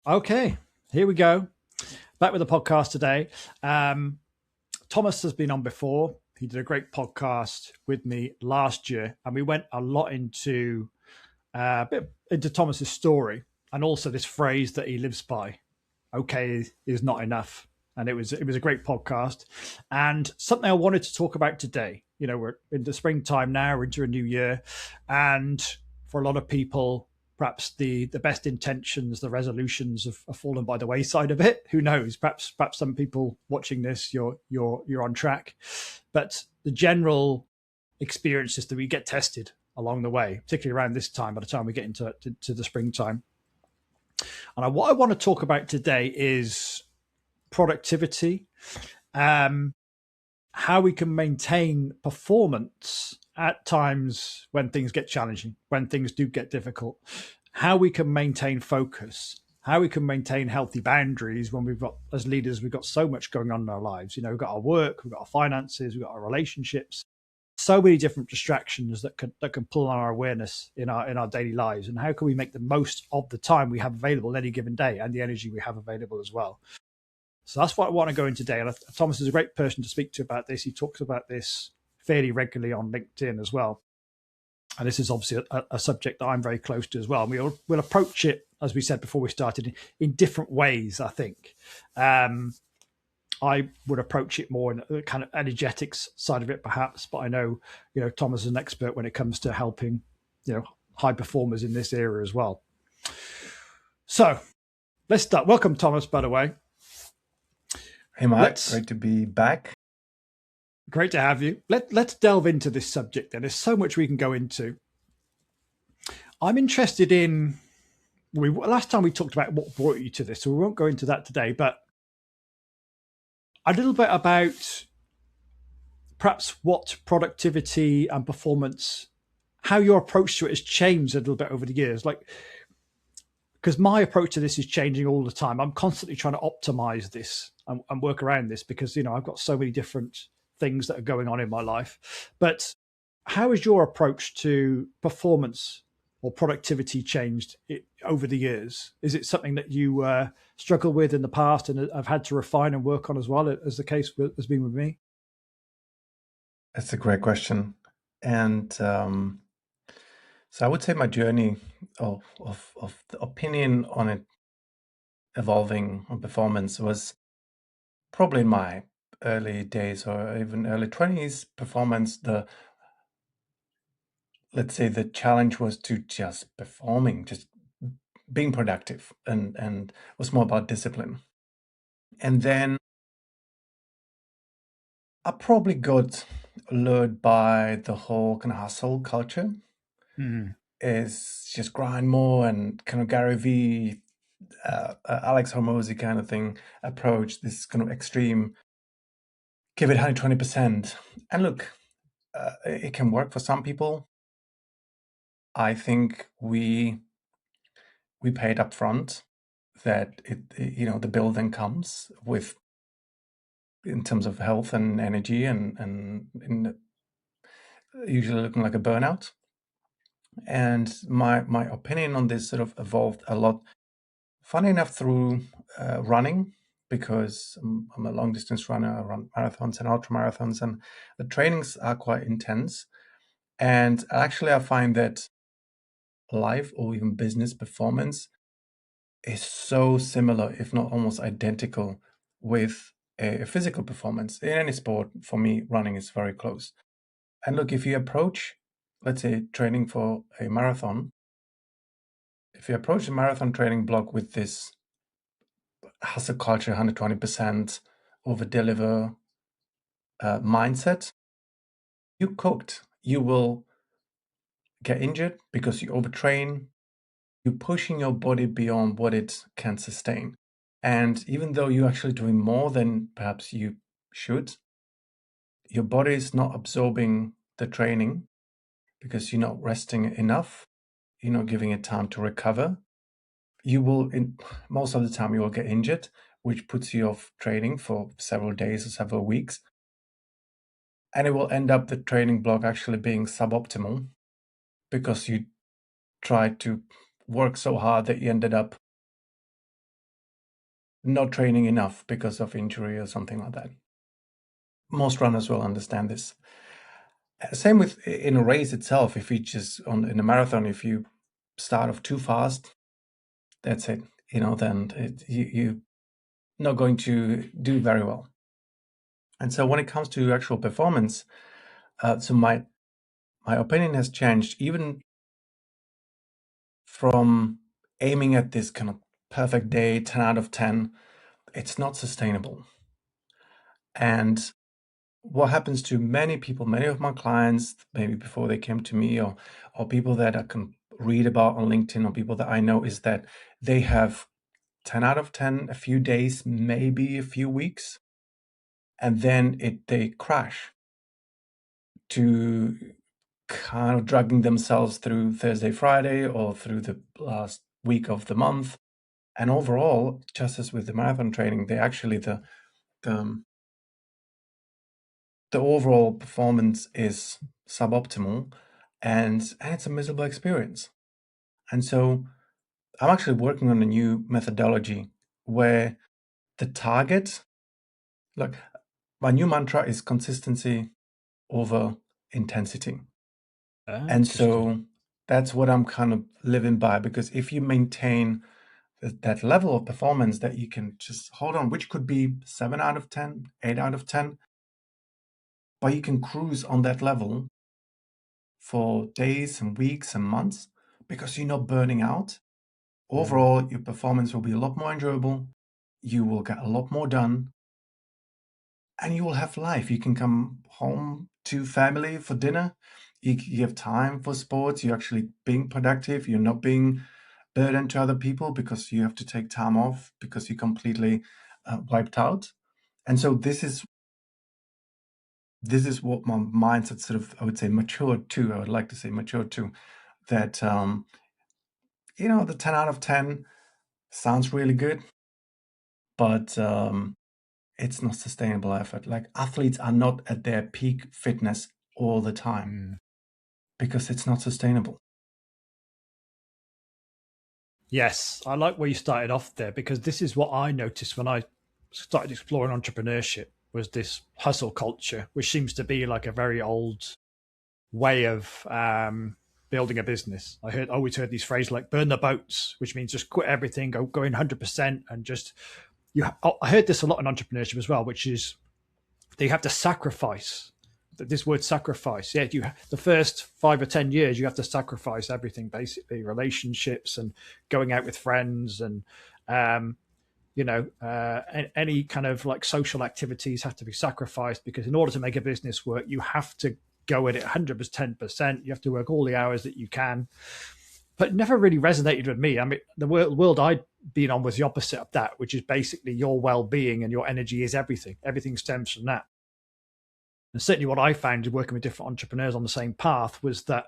Okay, here we go. Back with the podcast today. Thomas has been on before. He did a great podcast with me last year, and we went a lot into a bit into Thomas's story and also this phrase that he lives by. Okay is not enough, and it was a great podcast and something I wanted to talk about today. You know, we're into springtime now, we're into a new year, and for a lot of people, perhaps the best intentions, the resolutions have fallen by the wayside a bit. Who knows? Perhaps some people watching this, you're on track, but the general experience is that we get tested along the way, particularly around this time. By the time we get to the springtime, and what I want to talk about today is productivity, um, how we can maintain performance at times when things get challenging, when things do get difficult, how we can maintain focus, how we can maintain healthy boundaries when we've got, as leaders, we've got so much going on in our lives. You know, we've got our work, we've got our finances, we've got our relationships, so many different distractions that can pull on our awareness in our daily lives, and how can we make the most of the time we have available any given day and the energy we have available as well. So that's what I want to go into today. And Thomas is a great person to speak to about this. He talks about this fairly regularly on LinkedIn as well. And this is obviously a subject that I'm very close to as well. And we'll approach it, as we said before we started, in different ways, I think. I would approach it more in the kind of energetics side of it, perhaps. But I know, Thomas is an expert when it comes to helping, high performers in this area as well. So let's start. Welcome, Thomas, by the way. Hey, Mark. Great to be back. Great to have you. Let's delve into this subject then. There's so much we can go into. I'm interested in, last time we talked about what brought you to this, so we won't go into that today, but a little bit about perhaps what productivity and performance, how your approach to it has changed a little bit over the years. Like, because my approach to this is changing all the time. I'm constantly trying to optimize this and work around this because, I've got so many different things that are going on in my life. But how has your approach to performance or productivity changed over the years? Is it something that you struggled with in the past and have had to refine and work on as well, as the case has been with me? That's a great question. And so I would say my journey of the opinion on it evolving on performance was probably in my early days or even early 20s. Performance, let's say the challenge was to just performing, just being productive, and was more about discipline. And then I probably got lured by the whole kind of hustle culture. Is just grind more and kind of Gary V, Alex Hormozy kind of thing approach, this kind of extreme, give it 120%. And look, it can work for some people. I think we paid up front that the bill then comes with, in terms of health and energy and usually looking like a burnout. And my opinion on this sort of evolved a lot, funny enough, through running, because I'm a long distance runner. I run marathons and ultra marathons, and the trainings are quite intense. And actually, I find that life or even business performance is so similar, if not almost identical, with a physical performance. In any sport, for me, running is very close. And look, if you approach, let's say, training for a marathon, if you approach a marathon training block with this hustle culture, 120%, over deliver mindset, you cooked. You will get injured because you overtrain. You're pushing your body beyond what it can sustain. And even though you're actually doing more than perhaps you should, your body is not absorbing the training because you're not resting enough. You're not giving it time to recover. You will, most of the time, you will get injured, which puts you off training for several days or several weeks. And it will end up the training block actually being suboptimal because you tried to work so hard that you ended up not training enough because of injury or something like that. Most runners will understand this. Same with in a race itself. If you just in a marathon, if you start off too fast, that's it. Then you're not going to do very well. And so when it comes to actual performance, so my opinion has changed even from aiming at this kind of perfect day, 10 out of 10. It's not sustainable. And what happens to many people, many of my clients, maybe before they came to me, or people that I can read about on LinkedIn, or people that I know, is that they have 10 out of 10 a few days, maybe a few weeks, and then they crash to kind of dragging themselves through Thursday, Friday, or through the last week of the month. And overall, just as with the marathon training, they actually the overall performance is suboptimal, and it's a miserable experience. And so I'm actually working on a new methodology where the target, like my new mantra is consistency over intensity. And so that's what I'm kind of living by, because if you maintain that level of performance that you can just hold on, which could be 7 out of 10, 8 out of 10, but you can cruise on that level for days and weeks and months because you're not burning out. Overall, your performance will be a lot more enjoyable. You will get a lot more done, and you will have life. You can come home to family for dinner. You have time for sports. You're actually being productive. You're not being burdened to other people because you have to take time off because you're completely wiped out. And so this is what my mindset sort of, I would say, matured to. I would like to say matured to, that the 10 out of 10 sounds really good, but it's not sustainable effort. Like, athletes are not at their peak fitness all the time because it's not sustainable. Yes, I like where you started off there, because this is what I noticed when I started exploring entrepreneurship, was this hustle culture, which seems to be like a very old way of building a business. Always heard these phrases like "burn the boats," which means just quit everything, go in 100%, and just I heard this a lot in entrepreneurship as well, which is that you have to sacrifice. This word sacrifice, yeah, the first 5 or 10 years you have to sacrifice everything, basically relationships and going out with friends, and any kind of like social activities have to be sacrificed, because in order to make a business work, you have to go at it 110%. You have to work all the hours that you can. But it never really resonated with me. I mean, the world I'd been on was the opposite of that, which is basically your well-being and your energy is everything. Everything stems from that. And certainly what I found working with different entrepreneurs on the same path was that,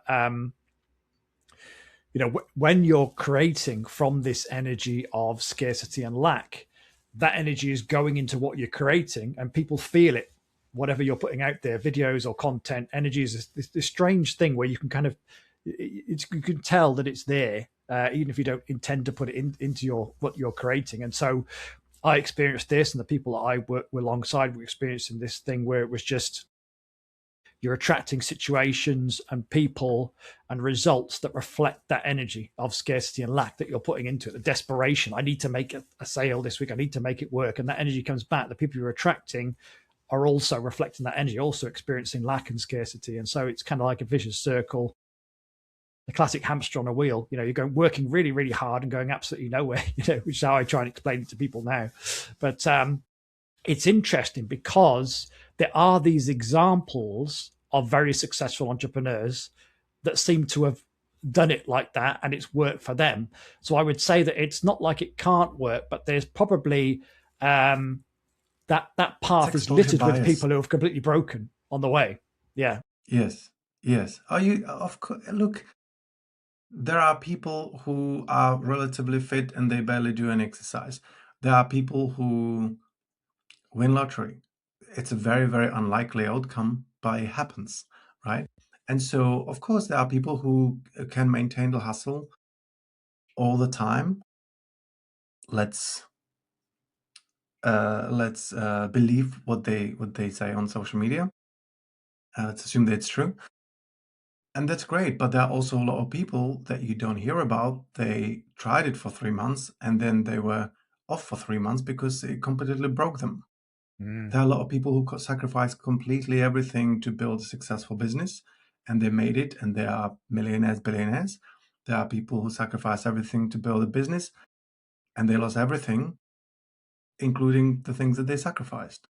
when you're creating from this energy of scarcity and lack, that energy is going into what you're creating, and people feel it. Whatever you're putting out there, videos or content, energy is this strange thing where you can kind of, you can tell that it's there, even if you don't intend to put it into what you're creating. And so I experienced this, and the people that I work alongside were experiencing this thing where it was just, you're attracting situations and people and results that reflect that energy of scarcity and lack that you're putting into it. The desperation, I need to make a sale this week, I need to make it work. And that energy comes back. The people you're attracting are also reflecting that energy, also experiencing lack and scarcity. And so it's kind of like a vicious circle, the classic hamster on a wheel. You're going working really, really hard and going absolutely nowhere, which is how I try and explain it to people now. But it's interesting because there are these examples of very successful entrepreneurs that seem to have done it like that, and it's worked for them. So I would say that it's not like it can't work, but there's probably that path is littered bias with people who have completely broken on the way. Yeah. Yes. Are you, of course, look, there are people who are relatively fit and they barely do any exercise. There are people who win lottery. It's a very, very unlikely outcome, but it happens, right? And so, of course, there are people who can maintain the hustle all the time. Let's let's believe what they say on social media. Let's assume that it's true. And that's great, but there are also a lot of people that you don't hear about. They tried it for 3 months and then they were off for 3 months because it completely broke them. Mm. There are a lot of people who sacrifice completely everything to build a successful business, and they made it, and they are millionaires, billionaires. There are people who sacrifice everything to build a business, and they lost everything, including the things that they sacrificed.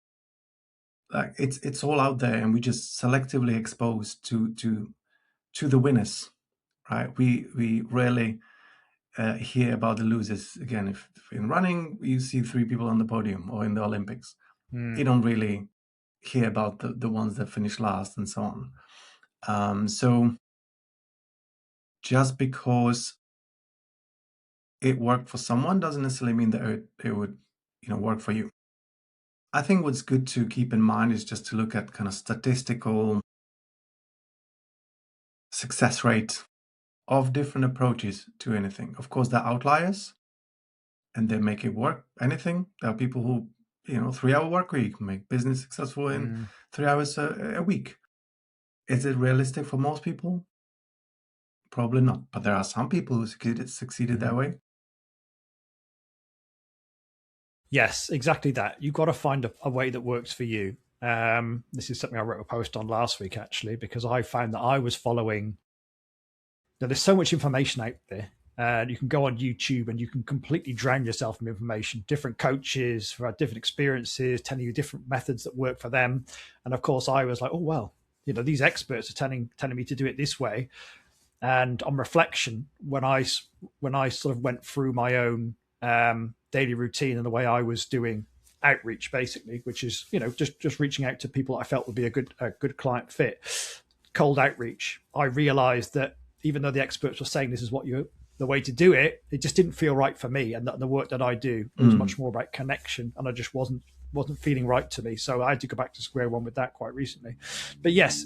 Like it's all out there, and we just selectively exposed to the winners, right? We rarely hear about the losers. Again, if in running you see 3 people on the podium or in the Olympics, Mm. you don't really hear about the ones that finish last and so on. So just because it worked for someone doesn't necessarily mean that it would work for you. I think what's good to keep in mind is just to look at kind of statistical success rate of different approaches to anything. Of course, there are outliers and they make it work. Anything. There are people who, 3-hour work week, make business successful in Mm. 3 hours a week. Is it realistic for most people? Probably not. But there are some people who succeeded that way. Yes, exactly that. You've got to find a way that works for you. This is something I wrote a post on last week, actually, because I found that I was following. There's so much information out there. You can go on YouTube and you can completely drown yourself in information. Different coaches who had different experiences, telling you different methods that work for them. And of course, I was like, oh well, these experts are telling me to do it this way. And on reflection, when I sort of went through my own daily routine and the way I was doing outreach, basically, which is just reaching out to people I felt would be a good client fit, cold outreach, I realized that even though the experts were saying this is the way to do it, it just didn't feel right for me. And the work that I do, it was much more about connection, and I just wasn't feeling right to me. So I had to go back to square one with that quite recently. But yes,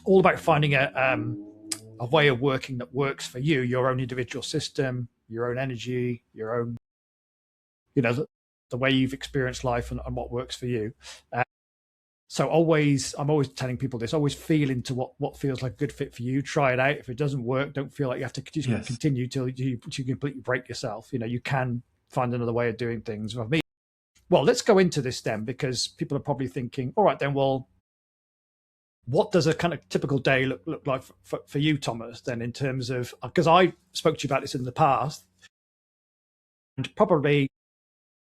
all about finding a way of working that works for you, your own individual system, your own energy, your own, the way you've experienced life and what works for you. So I'm always telling people this, always feel into what feels like a good fit for you. Try it out. If it doesn't work, don't feel like you have to continue till you completely break yourself. You can find another way of doing things. For me, well, let's go into this then, because people are probably thinking, all right, then, well, what does a kind of typical day look like for you, Thomas, then, in terms of, because I spoke to you about this in the past, and probably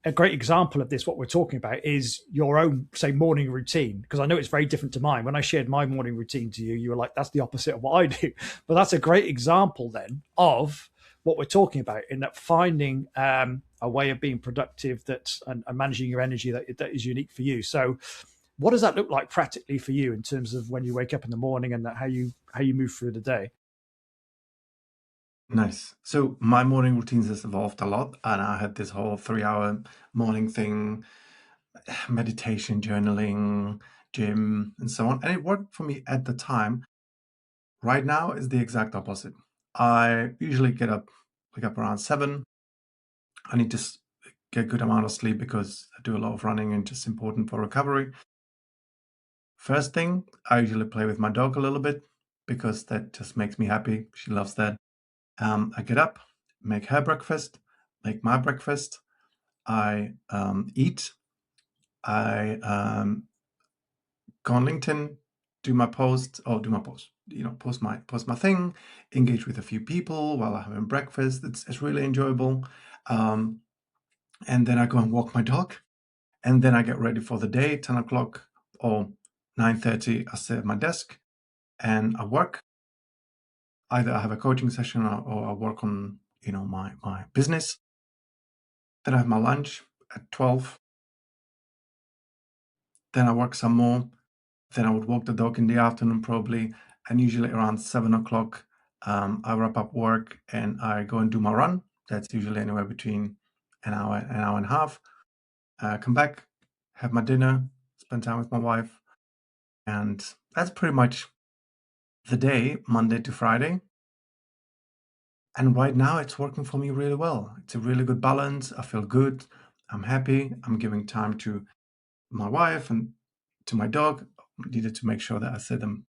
a great example of this, what we're talking about, is your own, say, morning routine, because I know it's very different to mine. When I shared my morning routine to you, you were like, that's the opposite of what I do. But that's a great example then of what we're talking about, in that finding a way of being productive and managing your energy that is unique for you. So what does that look like practically for you in terms of when you wake up in the morning and how you move through the day? Nice. So my morning routines has evolved a lot, and I had this whole 3-hour morning thing, meditation, journaling, gym, and so on. And it worked for me at the time. Right now is the exact opposite. I usually wake up around 7. I need to get a good amount of sleep because I do a lot of running and just important for recovery. First thing, I usually play with my dog a little bit because that just makes me happy. She loves that. I get up, make her breakfast, make my breakfast. I eat. I go on LinkedIn, do my post, post my thing, engage with a few people while I'm having breakfast. It's really enjoyable. And then I go and walk my dog, and then I get ready for the day. 10 o'clock or 9:30, I sit at my desk and I work. Either I have a coaching session or I work on my business. Then I have my lunch at 12. Then I work some more. Then I would walk the dog in the afternoon probably. And usually around 7 o'clock, I wrap up work and I go and do my run. That's usually anywhere between an hour and a half. Come back, have my dinner, spend time with my wife. And that's pretty much the day, Monday to Friday. And right now it's working for me really well. It's a really good balance. I feel good. I'm happy. I'm giving time to my wife and to my dog. I needed to make sure that I said them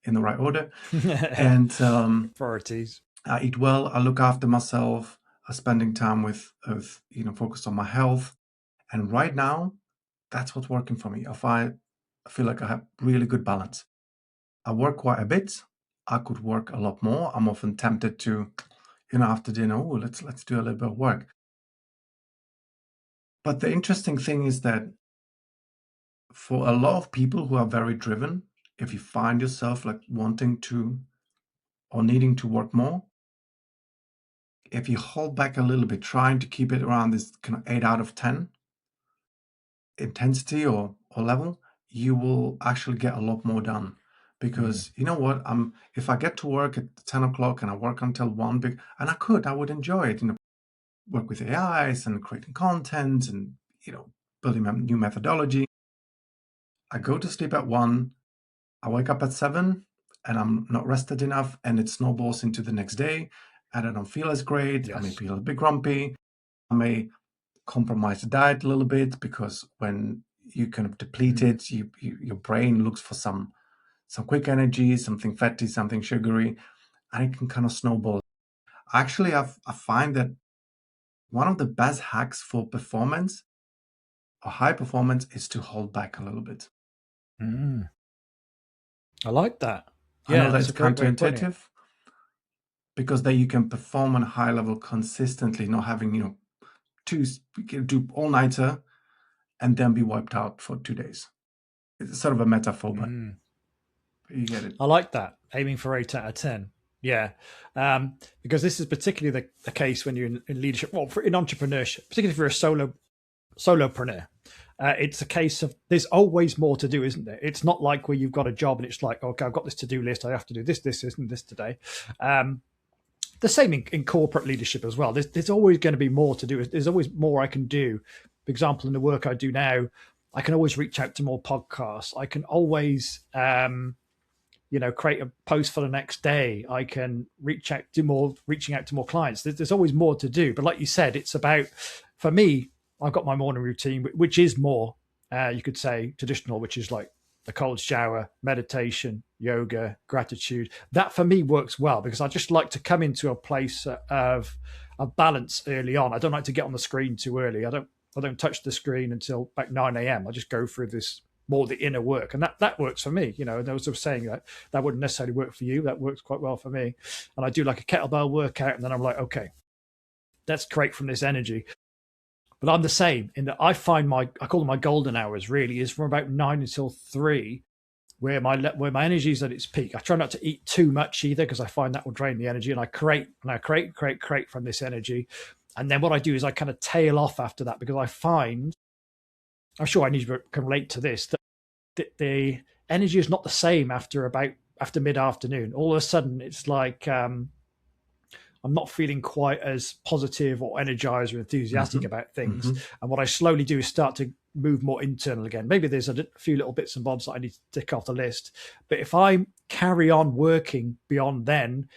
in the right order. And Priorities. I eat well. I look after myself. I'm spending time with focused on my health. And right now, that's what's working for me. I feel like I have really good balance. I work quite a bit. I could work a lot more. I'm often tempted to, after dinner, oh, let's do a little bit of work. But the interesting thing is that for a lot of people who are very driven, if you find yourself like wanting to or needing to work more, if you hold back a little bit, trying to keep it around this kind of 8 out of 10 intensity or level, you will actually get a lot more done. Because you know what? If I get to work at 10 o'clock and I work until 1, and I would enjoy it, work with AIs and creating content and, building a new methodology. I go to sleep at 1, I wake up at 7, and I'm not rested enough, and it snowballs into the next day, and I don't feel as great. I may Yes. feel a bit grumpy. I may compromise the diet a little bit, because when you kind of deplete it, your brain looks for some quick energy, something fatty, something sugary, and it can kind of snowball. Actually, I find that one of the best hacks for performance or high performance is to hold back a little bit. I like that. I know Yeah, that that's it's a great way of putting it. counterintuitive, because then you can perform on a high level consistently, not having, do all-nighter and then be wiped out for 2 days. It's sort of a metaphor, but you get it. I like that. Aiming for 8 out of 10. Yeah. Because this is particularly the case when you're in leadership, well, in entrepreneurship, particularly if you're a solopreneur. It's a case of there's always more to do, isn't there? It's not like where you've got a job and it's like, okay, I've got this to-do list. I have to do this, and this today. The same in corporate leadership as well. There's always going to be more to do. There's always more I can do. For example, in the work I do now, I can always reach out to more podcasts. I can always, create a post for the next day. I can reaching out to more clients. There's always more to do. But like you said, it's about, for me, I've got my morning routine, which is more, you could say, traditional, which is like the cold shower, meditation, yoga, gratitude. That for me works well because I just like to come into a place of balance early on. I don't like to get on the screen too early. I don't touch the screen until about 9 a.m. I just go through this more the inner work, and that works for me. And I was sort of saying that wouldn't necessarily work for you. That works quite well for me. And I do like a kettlebell workout, and then I'm like, okay, let's create from this energy. But I'm the same in that I find I call them my golden hours. Really, is from about 9 until 3, where my energy is at its peak. I try not to eat too much either because I find that will drain the energy, and I create from this energy. And then what I do is I kind of tail off after that because I find, I'm sure I need to can relate to this, that the energy is not the same after mid-afternoon. All of a sudden, it's like I'm not feeling quite as positive or energized or enthusiastic about things. And what I slowly do is start to move more internal again. Maybe there's a few little bits and bobs that I need to tick off the list. But if I carry on working beyond then,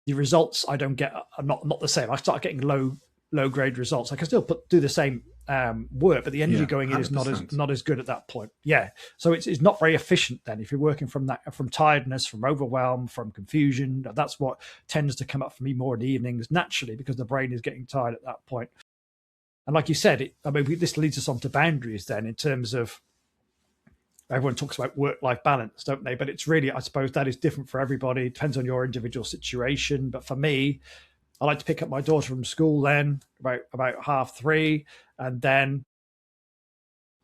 the results I don't get are not the same. I start getting low grade results. I can still do the same work, but the energy going in is not as good at that point. Yeah, so it's not very efficient then. If you're working from tiredness, from overwhelm, from confusion, that's what tends to come up for me more in the evenings naturally because the brain is getting tired at that point. And like you said, this leads us on to boundaries then in terms of everyone talks about work-life balance, don't they? But it's really, I suppose that is different for everybody. It depends on your individual situation. But for me, I like to pick up my daughter from school then about 3:30, and then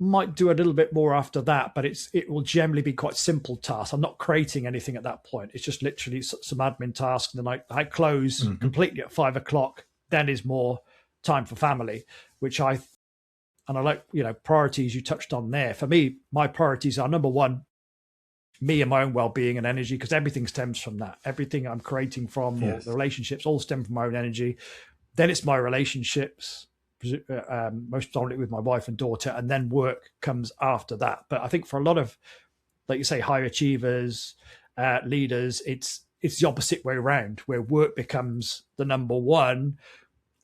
might do a little bit more after that, but it will generally be quite simple tasks. I'm not creating anything at that point. It's just literally some admin tasks. And then I close completely at 5:00. Then is more time for family, which I like, priorities you touched on there. For me, my priorities are number one, me and my own well-being and energy, because everything stems from that. Everything I'm creating from, or the relationships, all stem from my own energy. Then it's my relationships, most predominantly with my wife and daughter, and then work comes after that. But I think for a lot of, like you say, high achievers, leaders, it's the opposite way around, where work becomes the number one,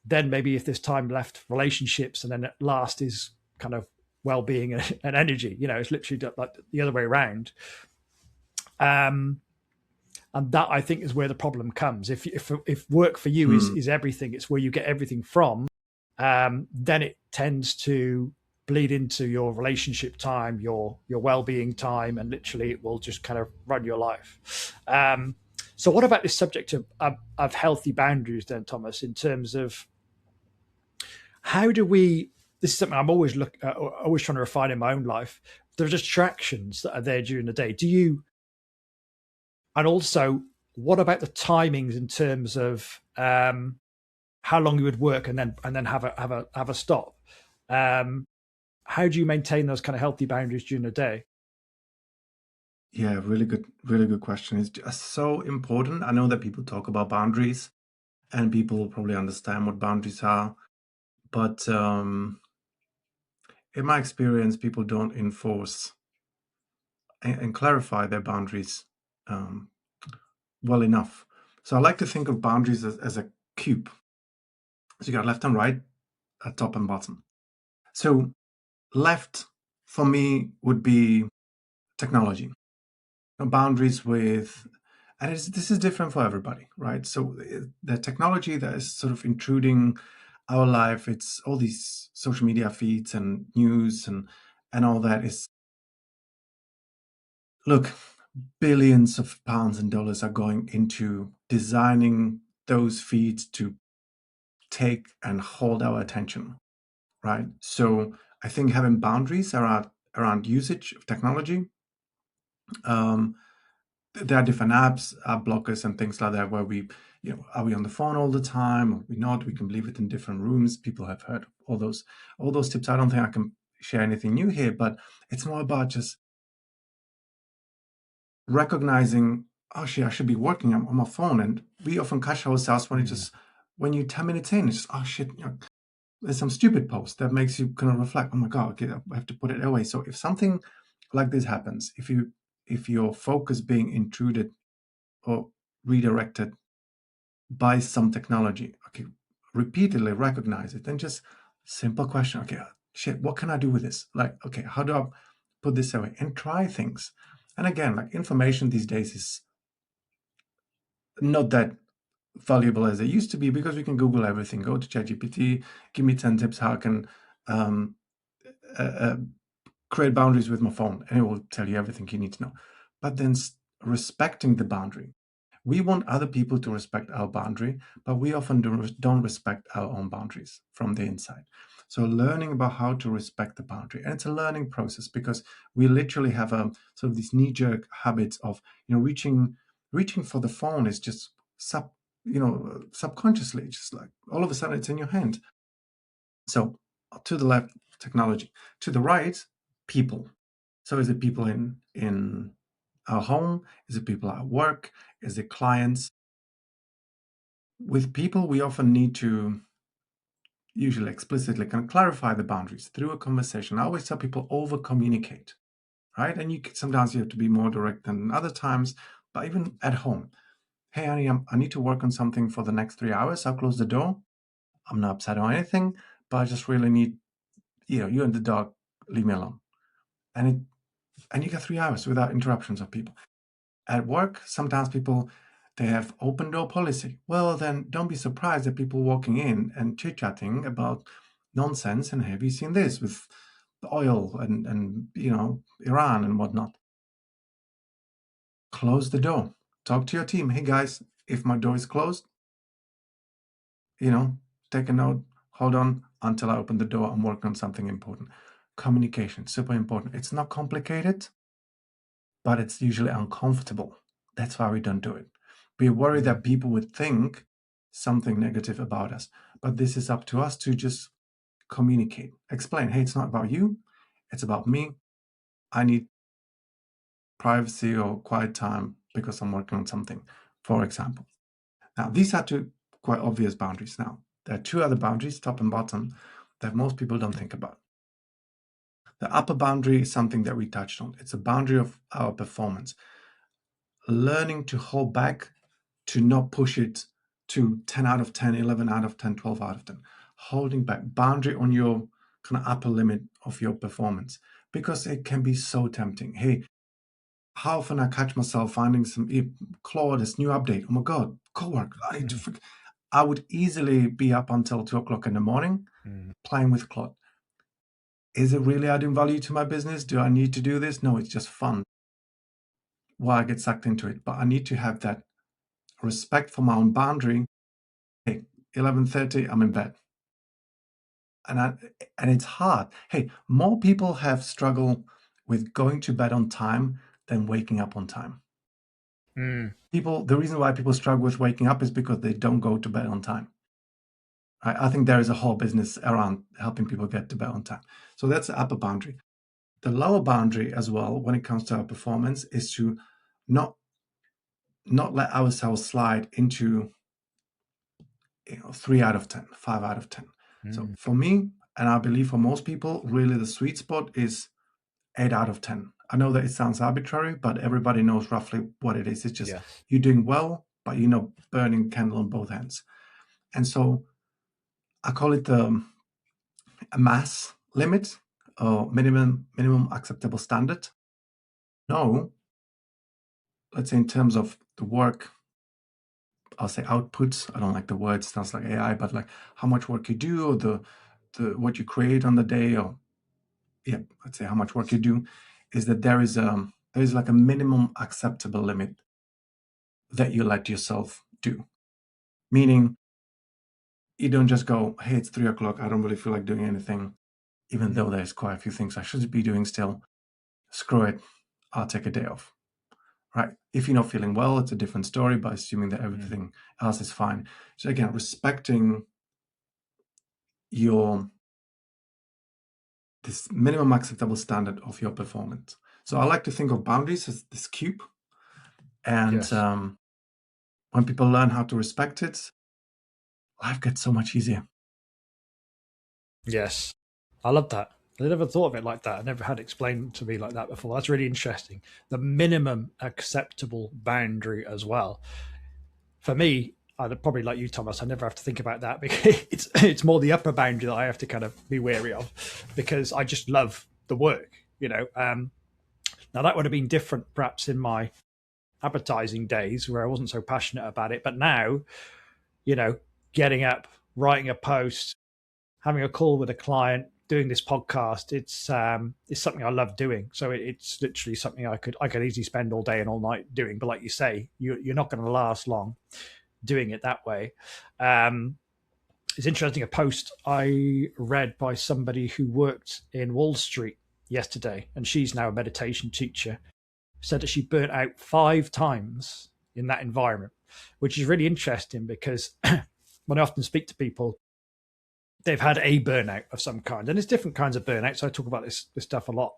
then maybe if there's time left, relationships, and then at last is kind of well-being and energy. It's literally like the other way around. And that, I think, is where the problem comes. If work for you is everything, it's where you get everything from, then it tends to bleed into your relationship time, your well-being time, and literally it will just kind of run your life. So what about this subject of healthy boundaries then, Thomas, in terms of how do we, this is something I'm always trying to refine in my own life. There are distractions that are there during the day. And also, what about the timings in terms of how long you would work and then have a stop? How do you maintain those kind of healthy boundaries during the day? Yeah, really good question. It's just so important. I know that people talk about boundaries, and people will probably understand what boundaries are, but in my experience, people don't enforce and clarify their boundaries well enough. So I like to think of boundaries as a cube. So you got left and right, top and bottom. So left for me would be technology. Boundaries with, and this is different for everybody, right? So the technology that is sort of intruding our life, it's all these social media feeds and news and all that is, look, billions of pounds and dollars are going into designing those feeds to take and hold our attention, right? So I think having boundaries around usage of technology, there are different apps, app blockers and things like that, where we, are we on the phone all the time? Or we not? We can leave it in different rooms. People have heard all those tips. I don't think I can share anything new here, but it's more about just recognizing, oh shit, I should be working on my phone. And we often catch ourselves when you're 10 minutes in, it's just, oh shit, there's some stupid post that makes you kind of reflect, oh my God, okay, I have to put it away. So if something like this happens, if your focus being intruded or redirected by some technology, okay, repeatedly recognize it, and just simple question, okay, shit, what can I do with this? Like, okay, how do I put this away? And try things. And again, like, information these days is not that valuable as it used to be, because we can Google everything. Go to ChatGPT, give me 10 tips how I can create boundaries with my phone, and it will tell you everything you need to know. But then respecting the boundary. We want other people to respect our boundary, but we often don't respect our own boundaries from the inside. So learning about how to respect the boundary, and it's a learning process, because we literally have a sort of these knee-jerk habits of, reaching for the phone is just subconsciously, just like all of a sudden it's in your hand. So to the left, technology. To the right, people. So is it people in our home? Is it people at work? Is it clients? With people, we often need to usually explicitly kind of clarify the boundaries through a conversation. I always tell people, over communicate, right? And sometimes you have to be more direct than other times, but even at home. Hey, honey, I need to work on something for the next 3 hours. I'll close the door. I'm not upset or anything, but I just really need, you and the dog, leave me alone. And you get 3 hours without interruptions of people. At work, sometimes people, they have open door policy. Well, then don't be surprised at people walking in and chit-chatting about nonsense. And have you seen this with the oil and Iran and whatnot? Close the door. Talk to your team. Hey guys, if my door is closed, take a note. Hold on until I open the door. I'm working on something important. Communication, super important. It's not complicated, but it's usually uncomfortable. That's why we don't do it. We're worried that people would think something negative about us, but this is up to us to just communicate, explain, hey, it's not about you, it's about me. I need privacy or quiet time because I'm working on something, for example. Now, these are two quite obvious boundaries. Now, there are two other boundaries, top and bottom, that most people don't think about. The upper boundary is something that we touched on. It's a boundary of our performance. Learning to hold back, to not push it to 10 out of 10, 11 out of 10, 12 out of 10. Holding back, boundary on your kind of upper limit of your performance, because it can be so tempting. Hey, how often I catch myself finding some Claude, this new update. Oh my God, co-work. I would easily be up until 2 o'clock in the morning playing with Claude. Is it really adding value to my business? Do I need to do this? No, it's just fun. Well, I get sucked into it, but I need to have that respect for my own boundary. Hey, 11:30, I'm in bed. And it's hard. Hey, more people have struggled with going to bed on time than waking up on time. The reason why people struggle with waking up is because they don't go to bed on time. I think there is a whole business around helping people get to bed on time. So that's the upper boundary. The lower boundary as well, when it comes to our performance, is to not let ourselves slide into 3 out of 10, 5 out of 10. So for me, and I believe for most people, really the sweet spot is 8 out of 10. I know that it sounds arbitrary, but everybody knows roughly what it is. It's just you're doing well, but you're not burning candle on both ends. And so I call it a mass limit or minimum acceptable standard. No, let's say in terms of the work, I'll say outputs. I don't like the word, sounds like AI, but like how much work you do, or the what you create on the day, or let's say how much work you do, is that there is like a minimum acceptable limit that you let yourself do. Meaning you don't just go, hey, it's 3 o'clock, I don't really feel like doing anything, even though there's quite a few things I should be doing still. Screw it, I'll take a day off. Right? If you're not feeling well, it's a different story, but assuming that everything else is fine. So again, respecting this minimum acceptable standard of your performance. So I like to think of boundaries as this cube. And when people learn how to respect it, life gets so much easier. Yes. I love that. I never thought of it like that. I never had it explained to me like that before. That's really interesting. The minimum acceptable boundary as well. For me, I'd probably like you, Thomas. I never have to think about that because it's more the upper boundary that I have to kind of be wary of, because I just love the work. Now that would have been different perhaps in my advertising days where I wasn't so passionate about it. But now, getting up, writing a post, having a call with a client, doing this podcast, it's something I love doing. So it's literally something I could easily spend all day and all night doing. But like you say, you're not going to last long doing it that way. It's interesting, a post I read by somebody who worked in Wall Street yesterday, and she's now a meditation teacher, said that she burnt out 5 times in that environment, which is really interesting because when I often speak to people, they've had a burnout of some kind, and there's different kinds of burnout. So I talk about this stuff a lot.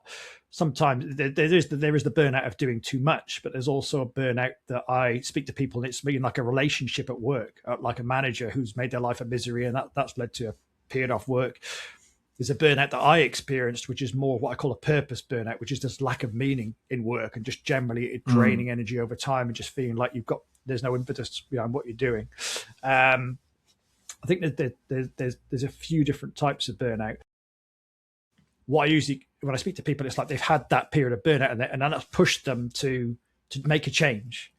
Sometimes there is the burnout of doing too much, but there's also a burnout that I speak to people, and it's being like a relationship at work, like a manager who's made their life a misery, and that's led to a period off work. There's a burnout that I experienced, which is more what I call a purpose burnout, which is just lack of meaning in work and just generally it draining energy over time and just feeling like there's no impetus behind what you're doing. I think that there's a few different types of burnout. What I usually, when I speak to people, it's like they've had that period of burnout and then that's pushed them to make a change.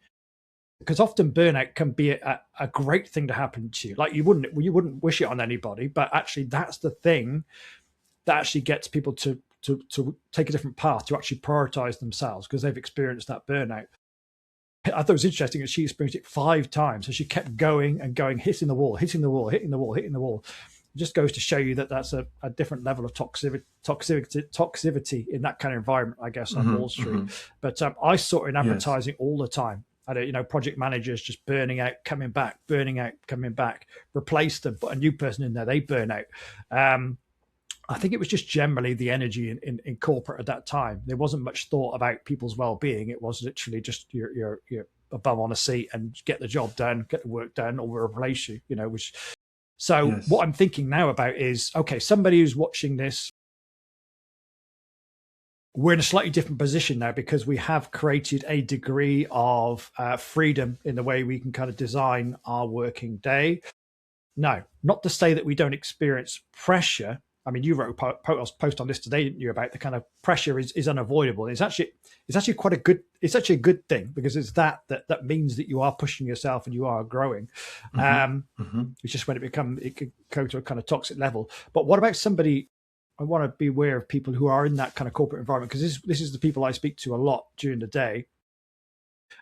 Because often burnout can be a great thing to happen to you. Like you wouldn't wish it on anybody, but actually that's the thing that actually gets people to take a different path, to actually prioritize themselves because they've experienced that burnout. I thought it was interesting that she experienced it 5 times. So she kept going and going, hitting the wall. It just goes to show you that that's a different level of toxicity in that kind of environment, I guess, on Wall Street. But I saw it in advertising all the time. I don't, project managers just burning out, coming back, replace them, put a new person in there, they burn out. I think it was just generally the energy in corporate at that time. There wasn't much thought about people's well-being. It was literally just you're a bum on a seat and get the job done, get the work done, or we'll replace you. What I'm thinking now about is, okay, somebody who's watching this, we're in a slightly different position now because we have created a degree of freedom in the way we can kind of design our working day. No, not to say that we don't experience pressure. I mean, you wrote a post on this today, didn't you, about the kind of pressure is unavoidable. It's actually quite a good. It's actually a good thing because it's that means that you are pushing yourself and you are growing. It's just when it could go to a kind of toxic level. But what about somebody? I want to be aware of people who are in that kind of corporate environment because this is the people I speak to a lot during the day,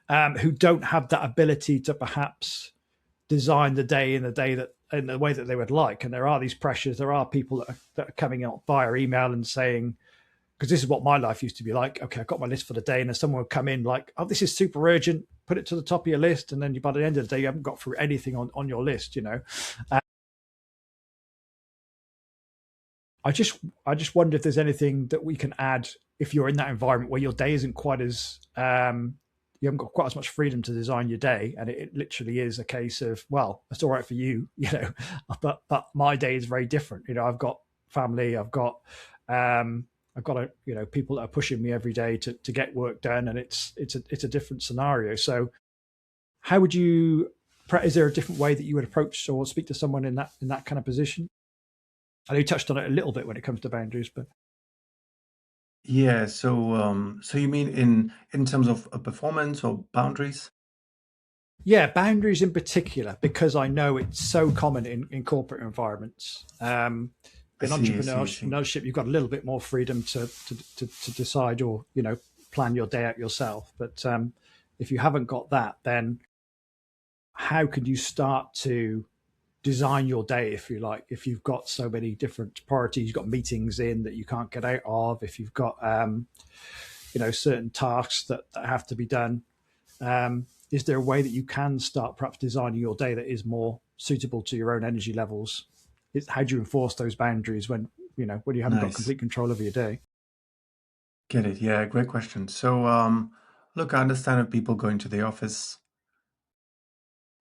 who don't have that ability to perhaps design the day in the way that they would like. And there are these pressures. There are people that are coming out via email and saying, because this is what my life used to be like. Okay, I've got my list for the day, and then someone would come in like, "Oh, this is super urgent. Put it to the top of your list," and then by the end of the day, you haven't got through anything on your list. I just wonder if there's anything that we can add if you're in that environment where your day isn't quite as you haven't got quite as much freedom to design your day, and it literally is a case of, well, that's all right for you, but my day is very different. I've got family, people that are pushing me every day to get work done, and it's a different scenario. So, how would you? Is there a different way that you would approach or speak to someone in that kind of position? I know you touched on it a little bit when it comes to boundaries, but Yeah. So you mean in terms of performance or boundaries? yeah, boundaries in particular, because I know it's so common in corporate environments. I In see. I see. I see. entrepreneurship, you've got a little bit more freedom to decide or plan your day out yourself. But if you haven't got that, then how can you start to design your day, if you like, if you've got so many different priorities, you've got meetings in that you can't get out of, if you've got certain tasks that have to be done. Is there a way that you can start perhaps designing your day that is more suitable to your own energy levels? How do you enforce those boundaries when you haven't got Nice. complete control over your day? Get it. Yeah. Great question. So, look, I understand that people going to the office,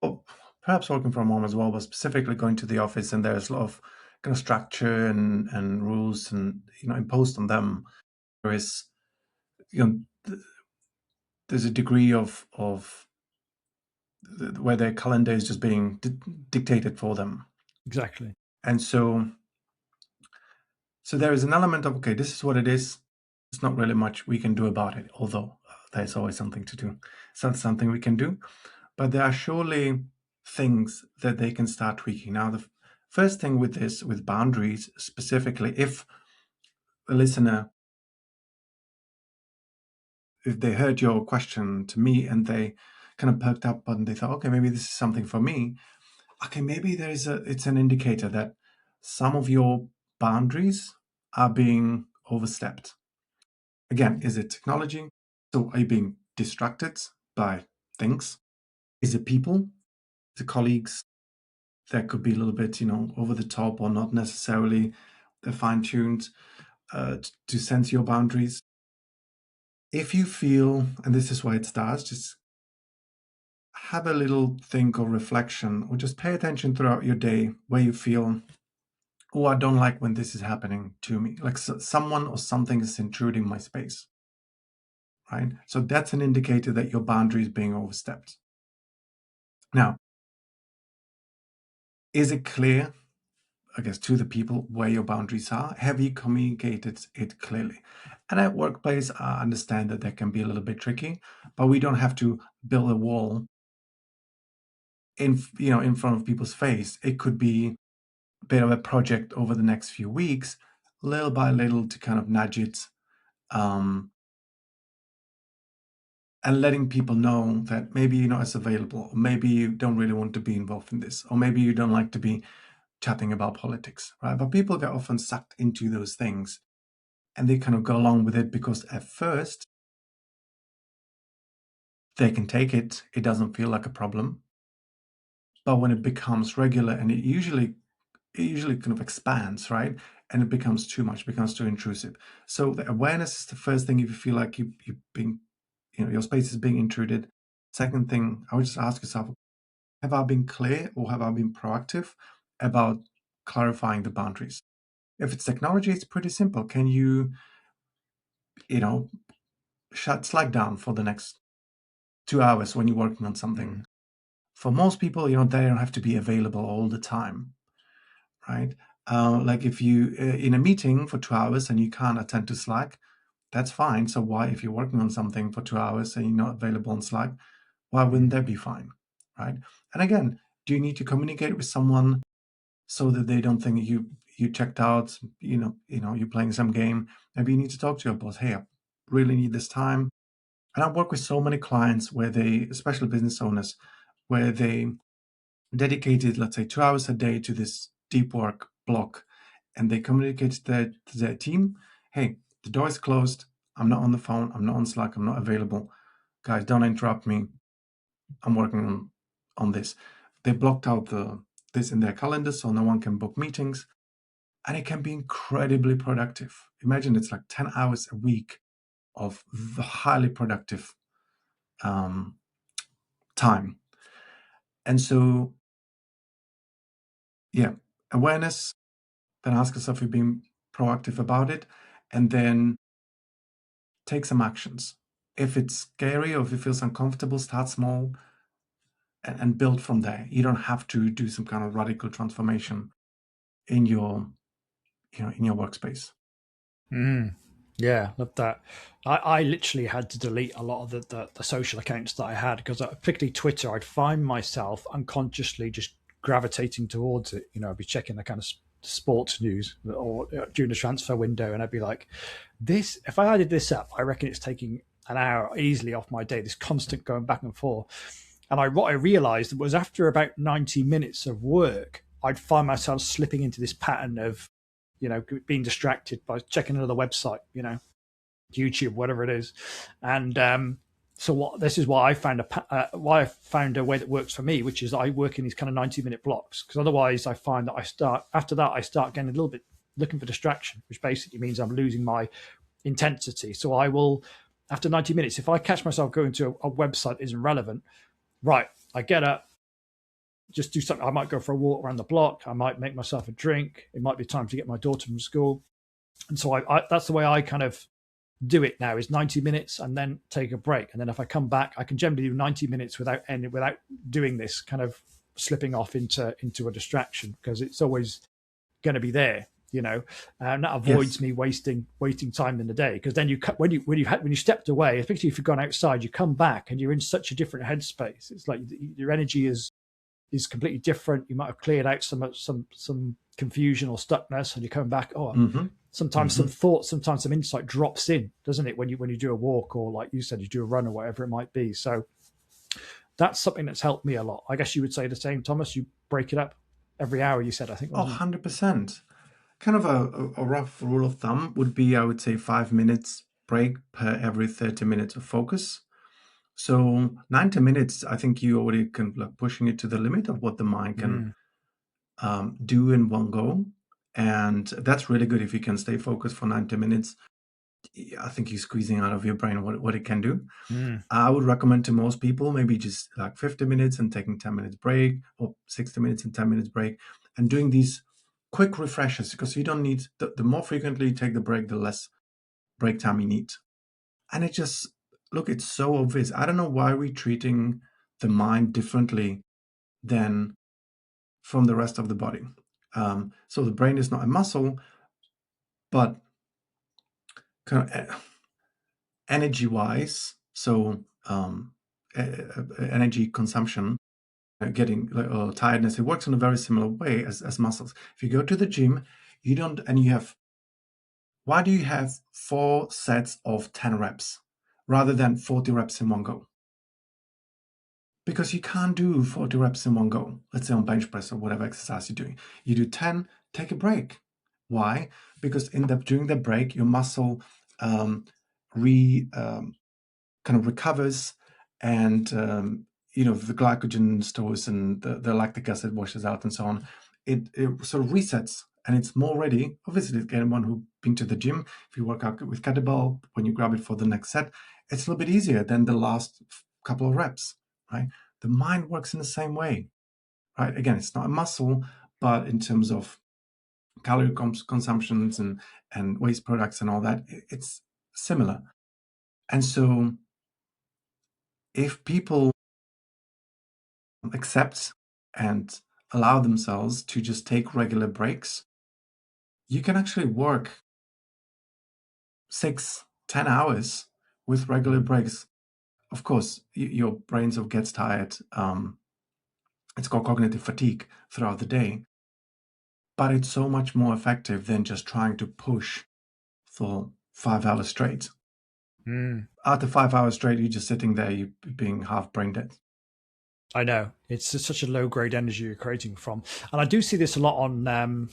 or perhaps working from home as well, but specifically going to the office, and there's a lot of kind of structure and rules and imposed on them. There is you know there's a degree of where their calendar is just being dictated for them, Exactly. and so there is an element of, okay, this is what it is. There's not really much we can do about it, although there's always something to do. So that's something we can do, but there are surely things that they can start tweaking. Now, the first thing with this, with boundaries specifically, if a listener, if they heard your question to me and they kind of perked up and they thought, okay, maybe this is something for me. Okay, maybe it's an indicator that some of your boundaries are being overstepped. Again, is it technology? So are you being distracted by things? Is it people? Is it colleagues? That could be a little bit, over the top or not necessarily fine-tuned to sense your boundaries. If you feel, and this is why it starts, just have a little think or reflection, or just pay attention throughout your day where you feel, oh, I don't like when this is happening to me. Like someone or something is intruding my space, right? So that's an indicator that your boundary is being overstepped. Now, is it clear, I guess, to the people where your boundaries are? Have you communicated it clearly? And at workplace, I understand that can be a little bit tricky, but we don't have to build a wall in front of people's face. It could be a bit of a project over the next few weeks, little by little, to kind of nudge it, um, and letting people know that maybe you're not as available, or maybe you don't really want to be involved in this, or maybe you don't like to be chatting about politics, right? But people get often sucked into those things and they kind of go along with it because at first they can take it, it doesn't feel like a problem. But when it becomes regular, and it usually kind of expands, right? And it becomes too much, becomes too intrusive. So the awareness is the first thing. If you feel like you being, your space is being intruded. Second thing, I would just ask yourself, have I been clear or have I been proactive about clarifying the boundaries? If it's technology, it's pretty simple. Can you shut Slack down for the next 2 hours when you're working on something. For most people, they don't have to be available all the time, right? Like if you in a meeting for 2 hours and you can't attend to Slack, that's fine. So why, if you're working on something for 2 hours and you're not available on Slack, why wouldn't that be fine, right? And again, do you need to communicate with someone so that they don't think you checked out? You're playing some game. Maybe you need to talk to your boss. Hey, I really need this time. And I work with so many clients where they, especially business owners, where they dedicated, let's say, 2 hours a day to this deep work block, and they communicate to their team, hey, the door is closed. I'm not on the phone. I'm not on Slack. I'm not available. Guys, don't interrupt me. I'm working on this. They blocked out this in their calendar so no one can book meetings. And it can be incredibly productive. Imagine it's like 10 hours a week of highly productive time. And so, yeah, awareness, then ask yourself if you're being proactive about it, and then take some actions. If it's scary or if it feels uncomfortable, start small and build from there. You don't have to do some kind of radical transformation in your workspace. Yeah, love that. I literally had to delete a lot of the social accounts that I had because, particularly Twitter, I'd find myself unconsciously just gravitating towards it. I'd be checking the kind of sports news or during the transfer window, and I'd be like, "This. If I added this up, I reckon it's taking an hour easily off my day. This constant going back and forth." And what I realized was after about 90 minutes of work, I'd find myself slipping into this pattern of being distracted by checking another website, YouTube, whatever it is. And so this is why I found a way that works for me, which is I work in these kind of 90-minute blocks, because otherwise I find that I start getting a little bit looking for distraction, which basically means I'm losing my intensity. So I will, after 90 minutes, if I catch myself going to a website that isn't relevant, right, I get up, just do something. I might go for a walk around the block. I might make myself a drink. It might be time to get my daughter from school. And so that's the way I kind of do it now, is 90 minutes and then take a break. And then if I come back, I can generally do 90 minutes without doing this kind of slipping off into a distraction, because it's always going to be there, and that avoids me wasting time in the day. Because then when you stepped away, especially if you've gone outside, you come back and you're in such a different headspace. It's like your energy is completely different. You might have cleared out some confusion or stuckness, and you come back. Sometimes some thoughts, sometimes some insight drops in, doesn't it? When you do a walk, or like you said, you do a run or whatever it might be. So that's something that's helped me a lot. I guess you would say the same, Thomas. You break it up every hour, you said, I think. 100%. Kind of a rough rule of thumb would be, I would say, 5 minutes break per every 30 minutes of focus. So 90 minutes, I think you already can pushing it to the limit of what the mind can do in one go. And that's really good if you can stay focused for 90 minutes. I think you're squeezing out of your brain what it can do. I would recommend to most people maybe just like 50 minutes and taking 10 minutes break, or 60 minutes and 10 minutes break, and doing these quick refreshes, because you don't need, the more frequently you take the break, the less break time you need. And it just, look, it's so obvious. I don't know why we're treating the mind differently than from the rest of the body. So the brain is not a muscle, but kind of energy-wise, so energy consumption, getting tiredness, it works in a very similar way as muscles. If you go to the gym, why do you have 4 sets of 10 reps rather than 40 reps in one go? Because you can't do 40 reps in one go. Let's say on bench press or whatever exercise you're doing. You do 10, take a break. Why? Because during the break, your muscle kind of recovers, and the glycogen stores and the lactic acid washes out and so on. It sort of resets, and it's more ready. Obviously, anyone who's been to the gym, if you work out with kettlebell, when you grab it for the next set, it's a little bit easier than the last couple of reps, right? The mind works in the same way, right? Again, it's not a muscle, but in terms of calorie consumptions and waste products and all that, it's similar. And so if people accept and allow themselves to just take regular breaks, you can actually work 6, 10 hours with regular breaks. Of course, your brain sort of gets tired. It's called cognitive fatigue throughout the day, but it's so much more effective than just trying to push for 5 hours straight. After 5 hours straight, you're just sitting there, you're being half brain dead. I know it's just such a low grade energy you're creating from, and I do see this a lot on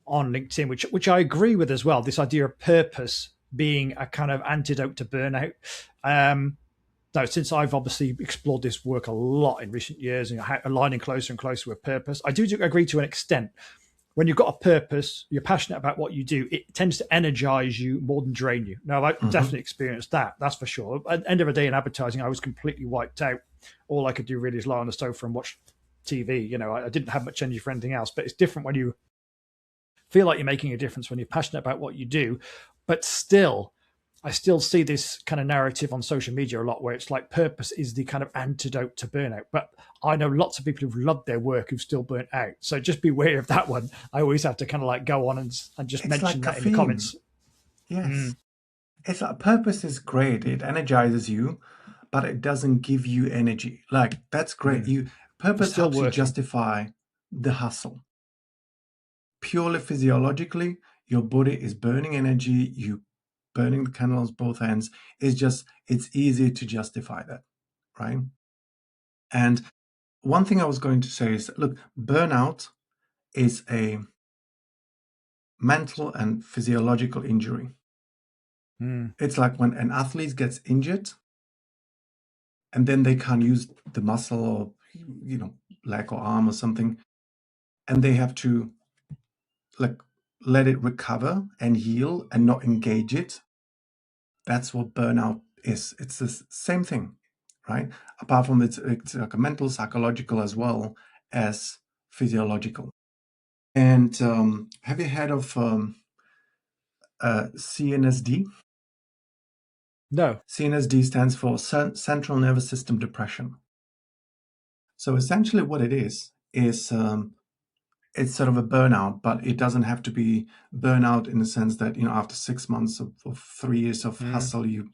LinkedIn, which I agree with as well. This idea of purpose being a kind of antidote to burnout. Now, since I've obviously explored this work a lot in recent years and aligning closer and closer with purpose, I do agree to an extent. When you've got a purpose, you're passionate about what you do, it tends to energize you more than drain you. Now, I've definitely experienced that, that's for sure. At the end of the day in advertising, I was completely wiped out. All I could do really is lie on the sofa and watch TV. You know, I didn't have much energy for anything else, but it's different when you feel like you're making a difference, when you're passionate about what you do. But still, I still see this kind of narrative on social media a lot where it's like purpose is the kind of antidote to burnout. But I know lots of people who've loved their work who've still burnt out. So just beware of that one. I always have to kind of like go on and just It's mention like that caffeine. in the comments. Yes. It's like purpose is great. It energizes you, but it doesn't give you energy. Like that's great. Purpose still helps you working. justify the hustle. Purely physiologically, your body is burning energy. You burning the candle on both ends. It's easy to justify that, right? And one thing I was going to say is, look, burnout is a mental and physiological injury. It's like when an athlete gets injured and then they can't use the muscle or leg or arm or something, and they have to like let it recover and heal and not engage it. That's what burnout is. It's the same thing, right? Apart from it's like a mental, psychological as well as physiological. And have you heard of CNSD? No. CNSD stands for Central Nervous System Depression. So essentially what it is it's sort of a burnout, but it doesn't have to be burnout in the sense that, after 6 months of 3 years of hustle, you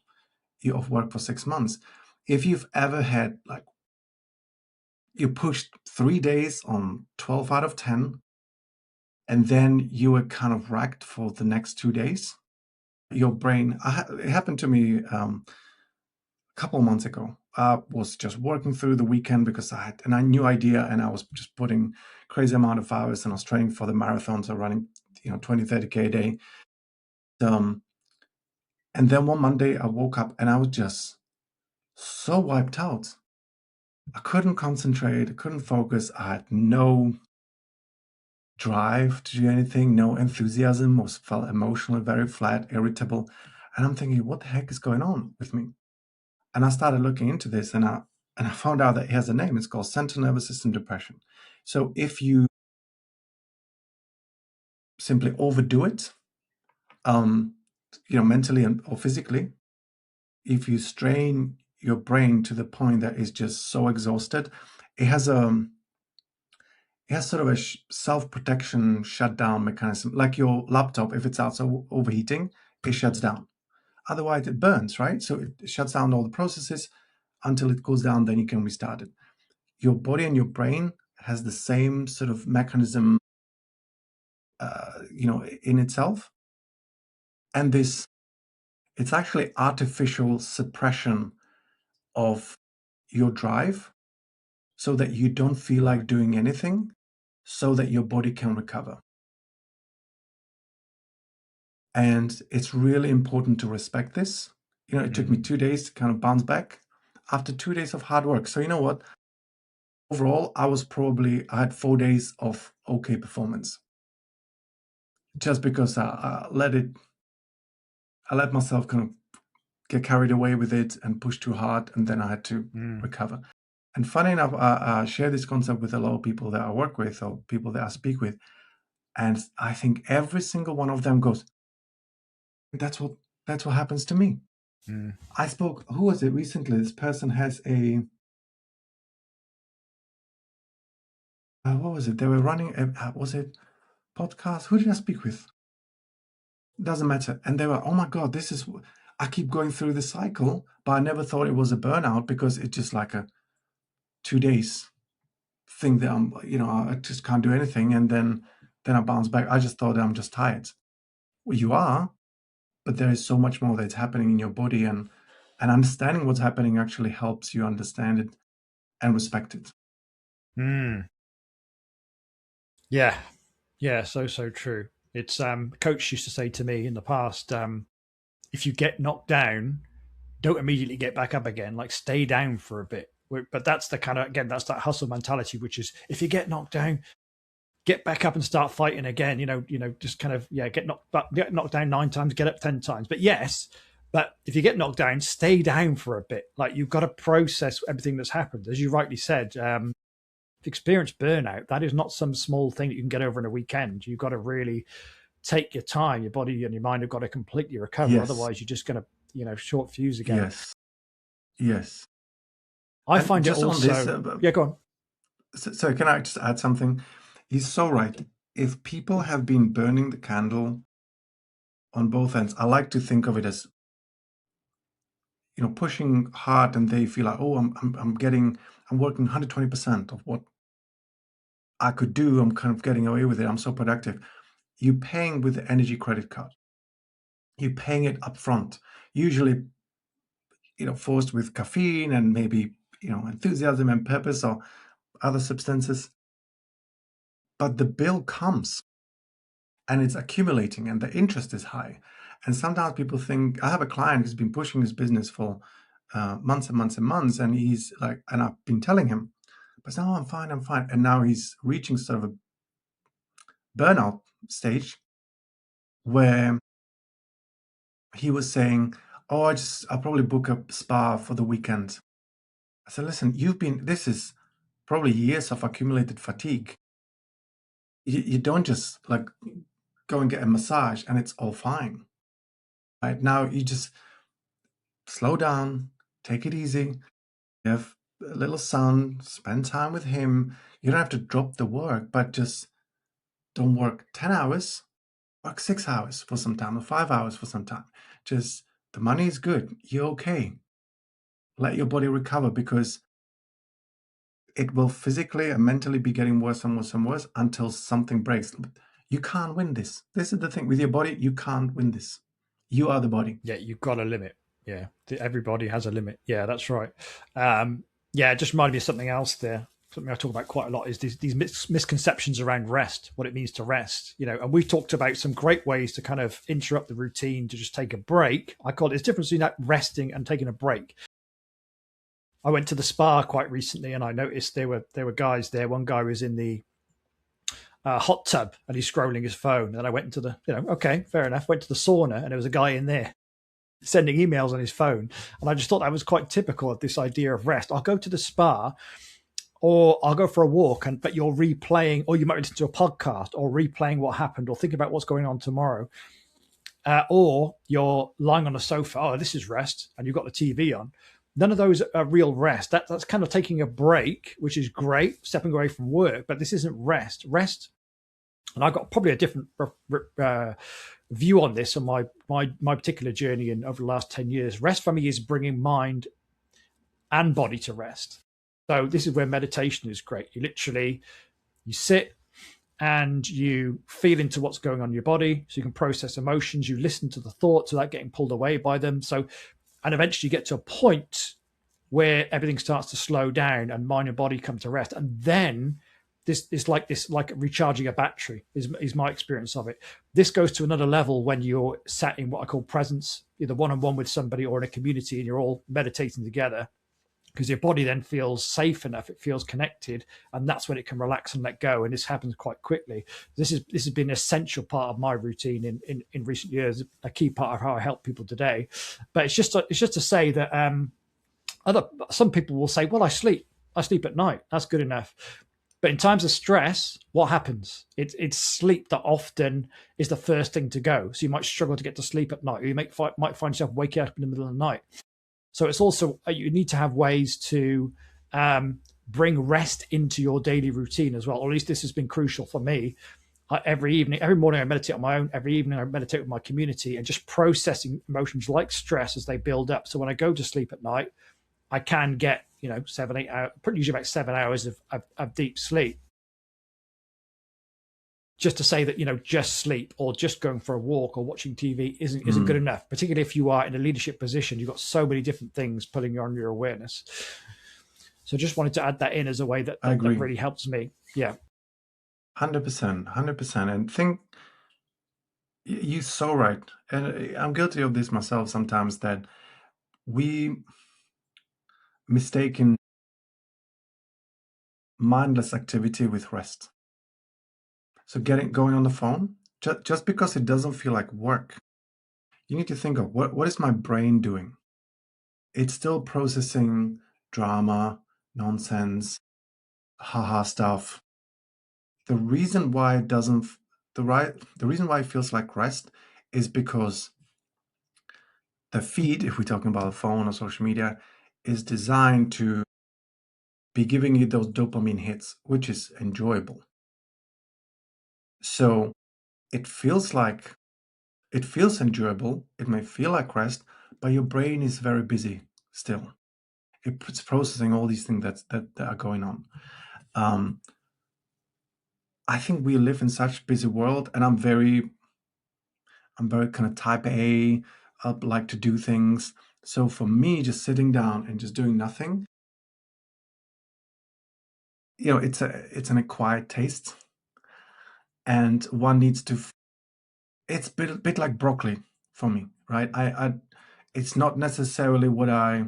off work for 6 months. If you've ever had like you pushed 3 days on 12 out of 10, and then you were kind of wrecked for the next 2 days, your brain, it happened to me a couple of months ago. I was just working through the weekend because I had a new idea and I was just putting crazy amount of hours and I was training for the marathons, so running 20, 30K a day. And then one Monday I woke up and I was just so wiped out. I couldn't concentrate, I couldn't focus, I had no drive to do anything, no enthusiasm, was felt emotionally very flat, irritable. And I'm thinking, what the heck is going on with me? And I started looking into this and I found out that it has a name. It's called central nervous system depression. So if you simply overdo it, mentally or physically, if you strain your brain to the point that it's just so exhausted, it has sort of a self-protection shutdown mechanism. Like your laptop, if it's also overheating, it shuts down. Otherwise, it burns, right? So it shuts down all the processes until it cools down, then you can restart it. Your body and your brain has the same sort of mechanism, in itself. And it's actually artificial suppression of your drive so that you don't feel like doing anything, so that your body can recover. And it's really important to respect this. It took me 2 days to kind of bounce back after 2 days of hard work. So you know what? Overall, I had 4 days of okay performance. Just because I let myself kind of get carried away with it and push too hard, and then I had to recover. And funny enough, I share this concept with a lot of people that I work with or people that I speak with. And I think every single one of them goes, that's what That's what happens to me. I spoke, who was it recently? This person has a, what was it? They were running, was it podcast? Who did I speak with? Doesn't matter. And they were, oh my God, I keep going through the cycle, but I never thought it was a burnout because it's just like a 2 days thing that I just can't do anything. And then I bounce back. I just thought I'm just tired. Well, you are, but there is so much more that's happening in your body, and understanding what's happening actually helps you understand it and respect it. Yeah. Yeah. So true. It's coach used to say to me in the past, if you get knocked down, don't immediately get back up again. Like stay down for a bit. But that's the kind of, again, that's that hustle mentality, which is if you get knocked down, get back up and start fighting again. Just kind of, get knocked down 9 times, get up 10 times. But yes, but if you get knocked down, stay down for a bit. Like you've got to process everything that's happened. As you rightly said, experience burnout, that is not some small thing that you can get over in a weekend. You've got to really take your time. Your body and your mind have got to completely recover. Yes. Otherwise, you're just going to, short fuse again. Yes. I find it also. Yeah, go on. So can I just add something? He's so right. If people have been burning the candle on both ends, I like to think of it as, pushing hard, and they feel like, oh, I'm working 120% of what I could do. I'm kind of getting away with it. I'm so productive. You're paying with the energy credit card. You're paying it up front, usually, forced with caffeine and maybe, enthusiasm and purpose or other substances. But the bill comes and it's accumulating and the interest is high. And sometimes people think, I have a client who's been pushing his business for months and months and months. And he's like, and I've been telling him, but no, I'm fine. And now he's reaching sort of a burnout stage where he was saying, oh, I'll probably book a spa for the weekend. I said, listen, this is probably years of accumulated fatigue. You don't just like go and get a massage and it's all fine. Right now, you just slow down, take it easy. You have a little son, spend time with him. You don't have to drop the work, but just don't work 10 hours, work 6 hours for some time or 5 hours for some time. Just the money is good. You're okay. Let your body recover, because it will physically and mentally be getting worse and worse and worse until something breaks. You can't win this. This is the thing with your body. You can't win this. You are the body. Yeah, you've got a limit. Yeah, everybody has a limit. Yeah, that's right. It just reminded me of something else there. Something I talk about quite a lot is these misconceptions around rest, what it means to rest. And we've talked about some great ways to kind of interrupt the routine, to just take a break. I call it, there's a difference between that resting and taking a break. I went to the spa quite recently and I noticed there were guys there. One guy was in the hot tub and he's scrolling his phone. And I went into the, okay, fair enough. Went to the sauna and there was a guy in there sending emails on his phone. And I just thought that was quite typical of this idea of rest. I'll go to the spa or I'll go for a walk, but you're replaying, or you might listen to a podcast or replaying what happened or think about what's going on tomorrow. Or you're lying on a sofa. Oh, this is rest. And you've got the TV on. None of those are real rest. That's kind of taking a break, which is great, stepping away from work, but this isn't rest. Rest, and I've got probably a different view on this on my particular journey in over the last 10 years. Rest for me is bringing mind and body to rest. So this is where meditation is great. You sit and you feel into what's going on in your body, so you can process emotions. You listen to the thoughts without getting pulled away by them. And eventually you get to a point where everything starts to slow down and mind and body come to rest. And then this is like recharging a battery is my experience of it. This goes to another level when you're sat in what I call presence, either one-on-one with somebody or in a community, and you're all meditating together, because your body then feels safe enough, it feels connected, and that's when it can relax and let go. And this happens quite quickly. This has been an essential part of my routine in recent years, a key part of how I help people today. But it's just to say that some people will say, well, I sleep at night, that's good enough. But in times of stress, what happens? It's sleep that often is the first thing to go. So you might struggle to get to sleep at night, or you might find yourself waking up in the middle of the night. So it's also, you need to have ways to bring rest into your daily routine as well. Or at least this has been crucial for me. Every morning I meditate on my own. Every evening I meditate with my community, and just processing emotions like stress as they build up. So when I go to sleep at night, I can get 7, 8 hours, usually about 7 hours of deep sleep. Just to say that just sleep or just going for a walk or watching TV isn't good enough. Particularly if you are in a leadership position, you've got so many different things pulling on your awareness. So just wanted to add that in as a way that really helps me. Yeah, 100%. And think you're so right. And I'm guilty of this myself sometimes, that we mistaken mindless activity with rest. So going on the phone, just because it doesn't feel like work, you need to think of what is my brain doing? It's still processing drama, nonsense, haha stuff. The reason why it doesn't the reason why it feels like rest is because the feed, if we're talking about a phone or social media, is designed to be giving you those dopamine hits, which is enjoyable. So it feels enjoyable. It may feel like rest, but your brain is very busy still. It's processing all these things that are going on. I think we live in such a busy world, and I'm very kind of type A. I like to do things. So for me, just sitting down and just doing nothing, it's an acquired taste, and one needs to. It's a bit like broccoli for me, right? It's not necessarily what I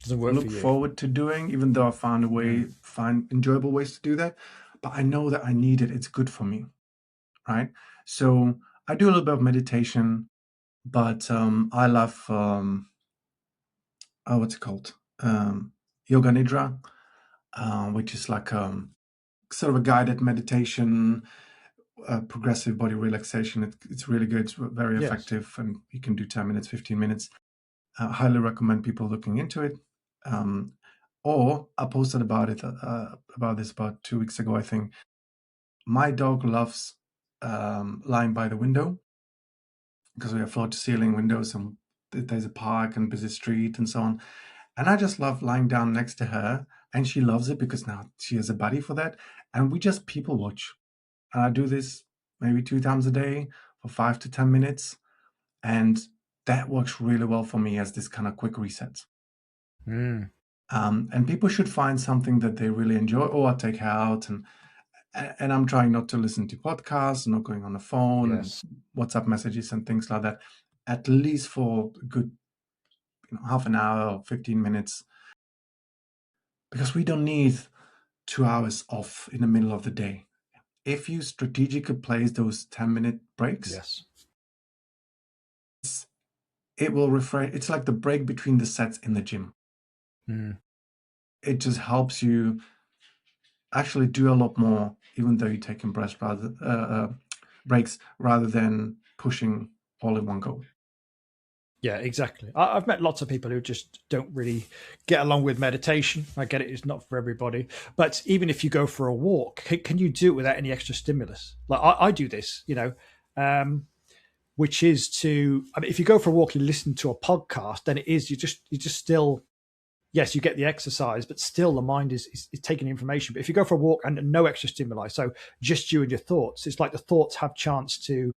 look forward to doing, even though I find enjoyable ways to do that. But I know that I need it. It's good for me, right? So I do a little bit of meditation, but I love what's it called? Yoga Nidra, which is like sort of a guided meditation, progressive body relaxation. It's really good. It's very effective, and you can do 10 minutes, 15 minutes. I highly recommend people looking into it. Or I posted about this about 2 weeks ago, I think. My dog loves lying by the window, because we have floor-to-ceiling windows, and there's a park and busy street and so on. And I just love lying down next to her, and she loves it because now she has a buddy for that. And we just people watch. And I do this maybe 2 times a day for 5 to 10 minutes. And that works really well for me as this kind of quick reset. And people should find something that they really enjoy. Or I take her out, and I'm trying not to listen to podcasts, not going on the phone and WhatsApp messages and things like that, at least for a good half an hour or 15 minutes. Because we don't need 2 hours off in the middle of the day. If you strategically place those 10-minute breaks, it will refresh. It's like the break between the sets in the gym. It just helps you actually do a lot more, even though you're taking breaks rather than pushing all in one go. Yeah, exactly. I've met lots of people who just don't really get along with meditation. I get it; it's not for everybody. But even if you go for a walk, can you do it without any extra stimulus? Like I do this, which is to. I mean, if you go for a walk, you listen to a podcast, then it is you just still. Yes, you get the exercise, but still the mind is taking information. But if you go for a walk and no extra stimuli, so just you and your thoughts, it's like the thoughts have chance to.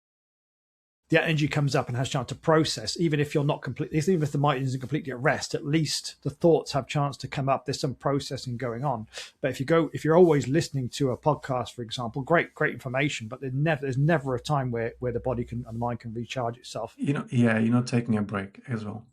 The energy comes up and has a chance to process, even if you're not completely, even if the mind isn't completely at rest, at least the thoughts have chance to come up. There's some processing going on. But if you're always listening to a podcast, for example, great information, but there's never a time where the body and the mind can recharge itself. You're not taking a break as well.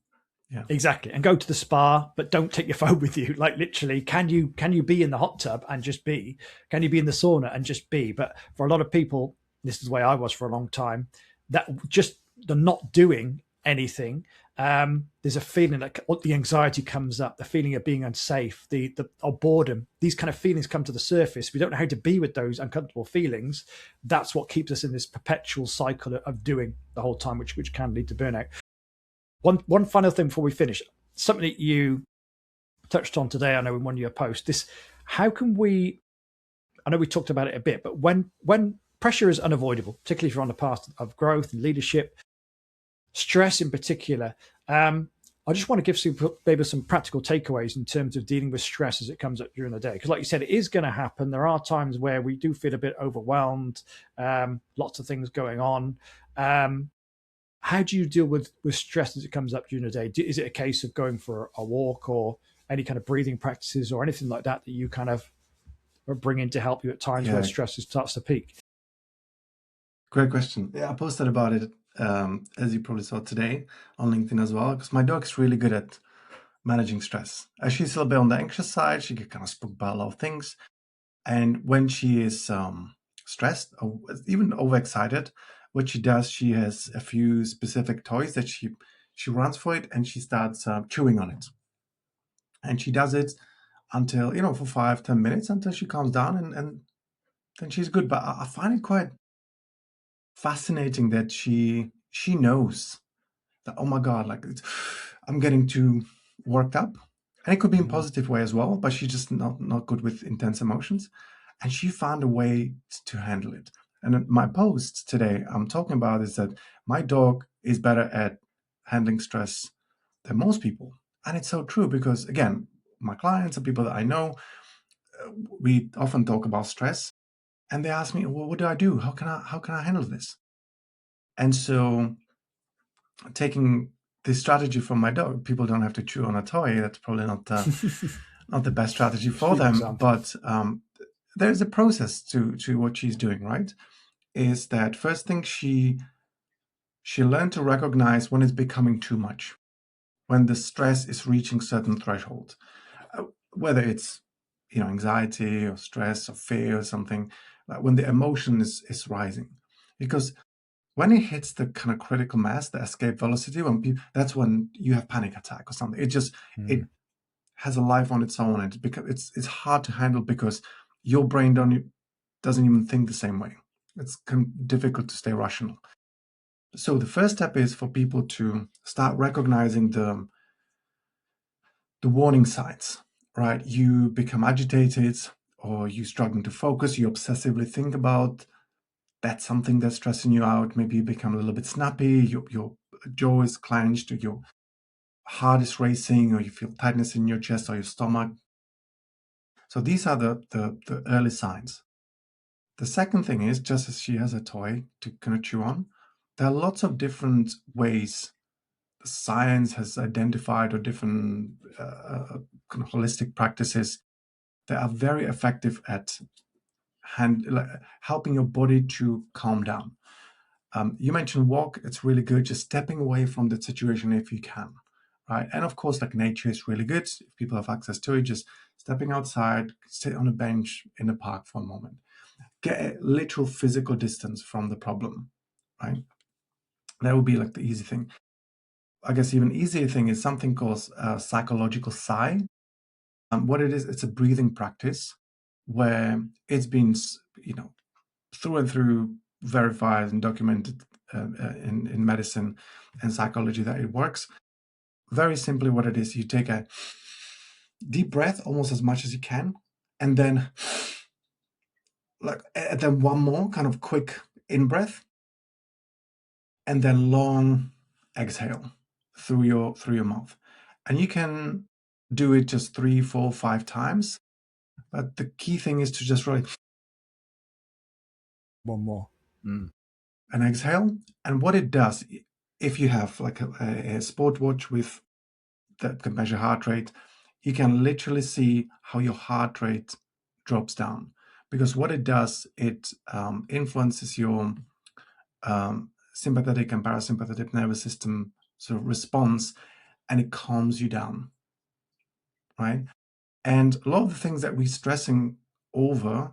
Yeah, exactly. And go to the spa, but don't take your phone with you. Like literally, can you be in the hot tub and just be? Can you be in the sauna and just be? But for a lot of people, this is the way I was for a long time. That just the not doing anything there's a feeling that the anxiety comes up, the feeling of being unsafe, or boredom. These kind of feelings come to the surface. If we don't know how to be with those uncomfortable feelings, that's what keeps us in this perpetual cycle of doing the whole time, which can lead to burnout. One final thing before we finish, something that you touched on today, I know in one of your posts, this, how can we, I know we talked about it a bit, but when pressure is unavoidable, particularly if you're on the path of growth and leadership, stress in particular, I just want to give maybe some practical takeaways in terms of dealing with stress as it comes up during the day. Because like you said, it is going to happen. There are times where we do feel a bit overwhelmed, lots of things going on. How do you deal with stress as it comes up during the day? Is it a case of going for a walk or any kind of breathing practices or anything like that you kind of bring in to help you at times where stress starts to peak? Great question. Yeah, I posted about it, as you probably saw today, on LinkedIn as well, because my dog's really good at managing stress. She's a little bit on the anxious side. She get kind of spooked by a lot of things. And when she is stressed or even overexcited, what she does, she has a few specific toys that she runs for it, and she starts chewing on it. And she does it until, for 5-10 minutes, until she calms down, and then she's good. But I find it quite fascinating that she knows that, oh my God, like I'm getting too worked up. And it could be in a positive way as well, but she's just not good with intense emotions. And she found a way to handle it. And my post today I'm talking about is that my dog is better at handling stress than most people. And it's so true because, again, my clients and people that I know, we often talk about stress, and they ask me, well, what do I do? How can I handle this? And so taking this strategy from my dog, people don't have to chew on a toy. That's probably not the best strategy for them. Example. But there's a process to what she's doing, right? Is that first thing she learned to recognize when it's becoming too much, when the stress is reaching certain threshold, whether it's anxiety or stress or fear or something, when the emotion is rising, because when it hits the kind of critical mass, the escape velocity, that's when you have panic attack or something. It just it has a life on its own, and it's hard to handle because your brain doesn't even think the same way. It's difficult to stay rational. So the first step is for people to start recognizing the warning signs, right? You become agitated, or you struggling to focus. You obsessively think about that's something that's stressing you out. Maybe you become a little bit snappy, your jaw is clenched, or your heart is racing, or you feel tightness in your chest or your stomach. So these are the early signs. The second thing is, just as she has a toy to kind of chew on, there are lots of different ways science has identified, or different kind of holistic practices that are very effective at helping your body to calm down. You mentioned walk. It's really good. Just stepping away from the situation if you can, right? And of course, like nature is really good. If people have access to it, just stepping outside, sit on a bench in the park for a moment. Get a literal physical distance from the problem, right? That would be like the easy thing. I guess even easier thing is something called psychological sigh. What it is, it's a breathing practice where it's been, through and through verified and documented in medicine and psychology that it works. Very simply, what it is, you take a deep breath, almost as much as you can, and then one more kind of quick in breath, and then long exhale through your mouth. And you can do it just 3, 4, 5 times. But the key thing is to just really one more and exhale. And what it does, if you have like a sport watch that can measure heart rate, you can literally see how your heart rate drops down. Because what it does, it influences your sympathetic and parasympathetic nervous system sort of response, and it calms you down, right? And a lot of the things that we're stressing over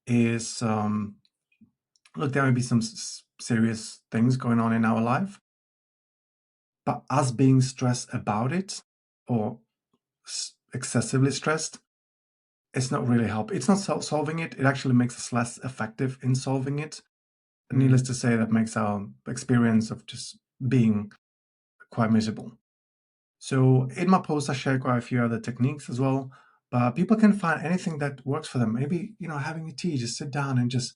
is, look, there may be some serious things going on in our life, But us being stressed about it or excessively stressed, it's not really help. It's not solving it. It actually makes us less effective in solving it. Needless to say, that makes our experience of just being quite miserable. So in my post, I share quite a few other techniques as well. But people can find anything that works for them. Maybe, having a tea, just sit down and just,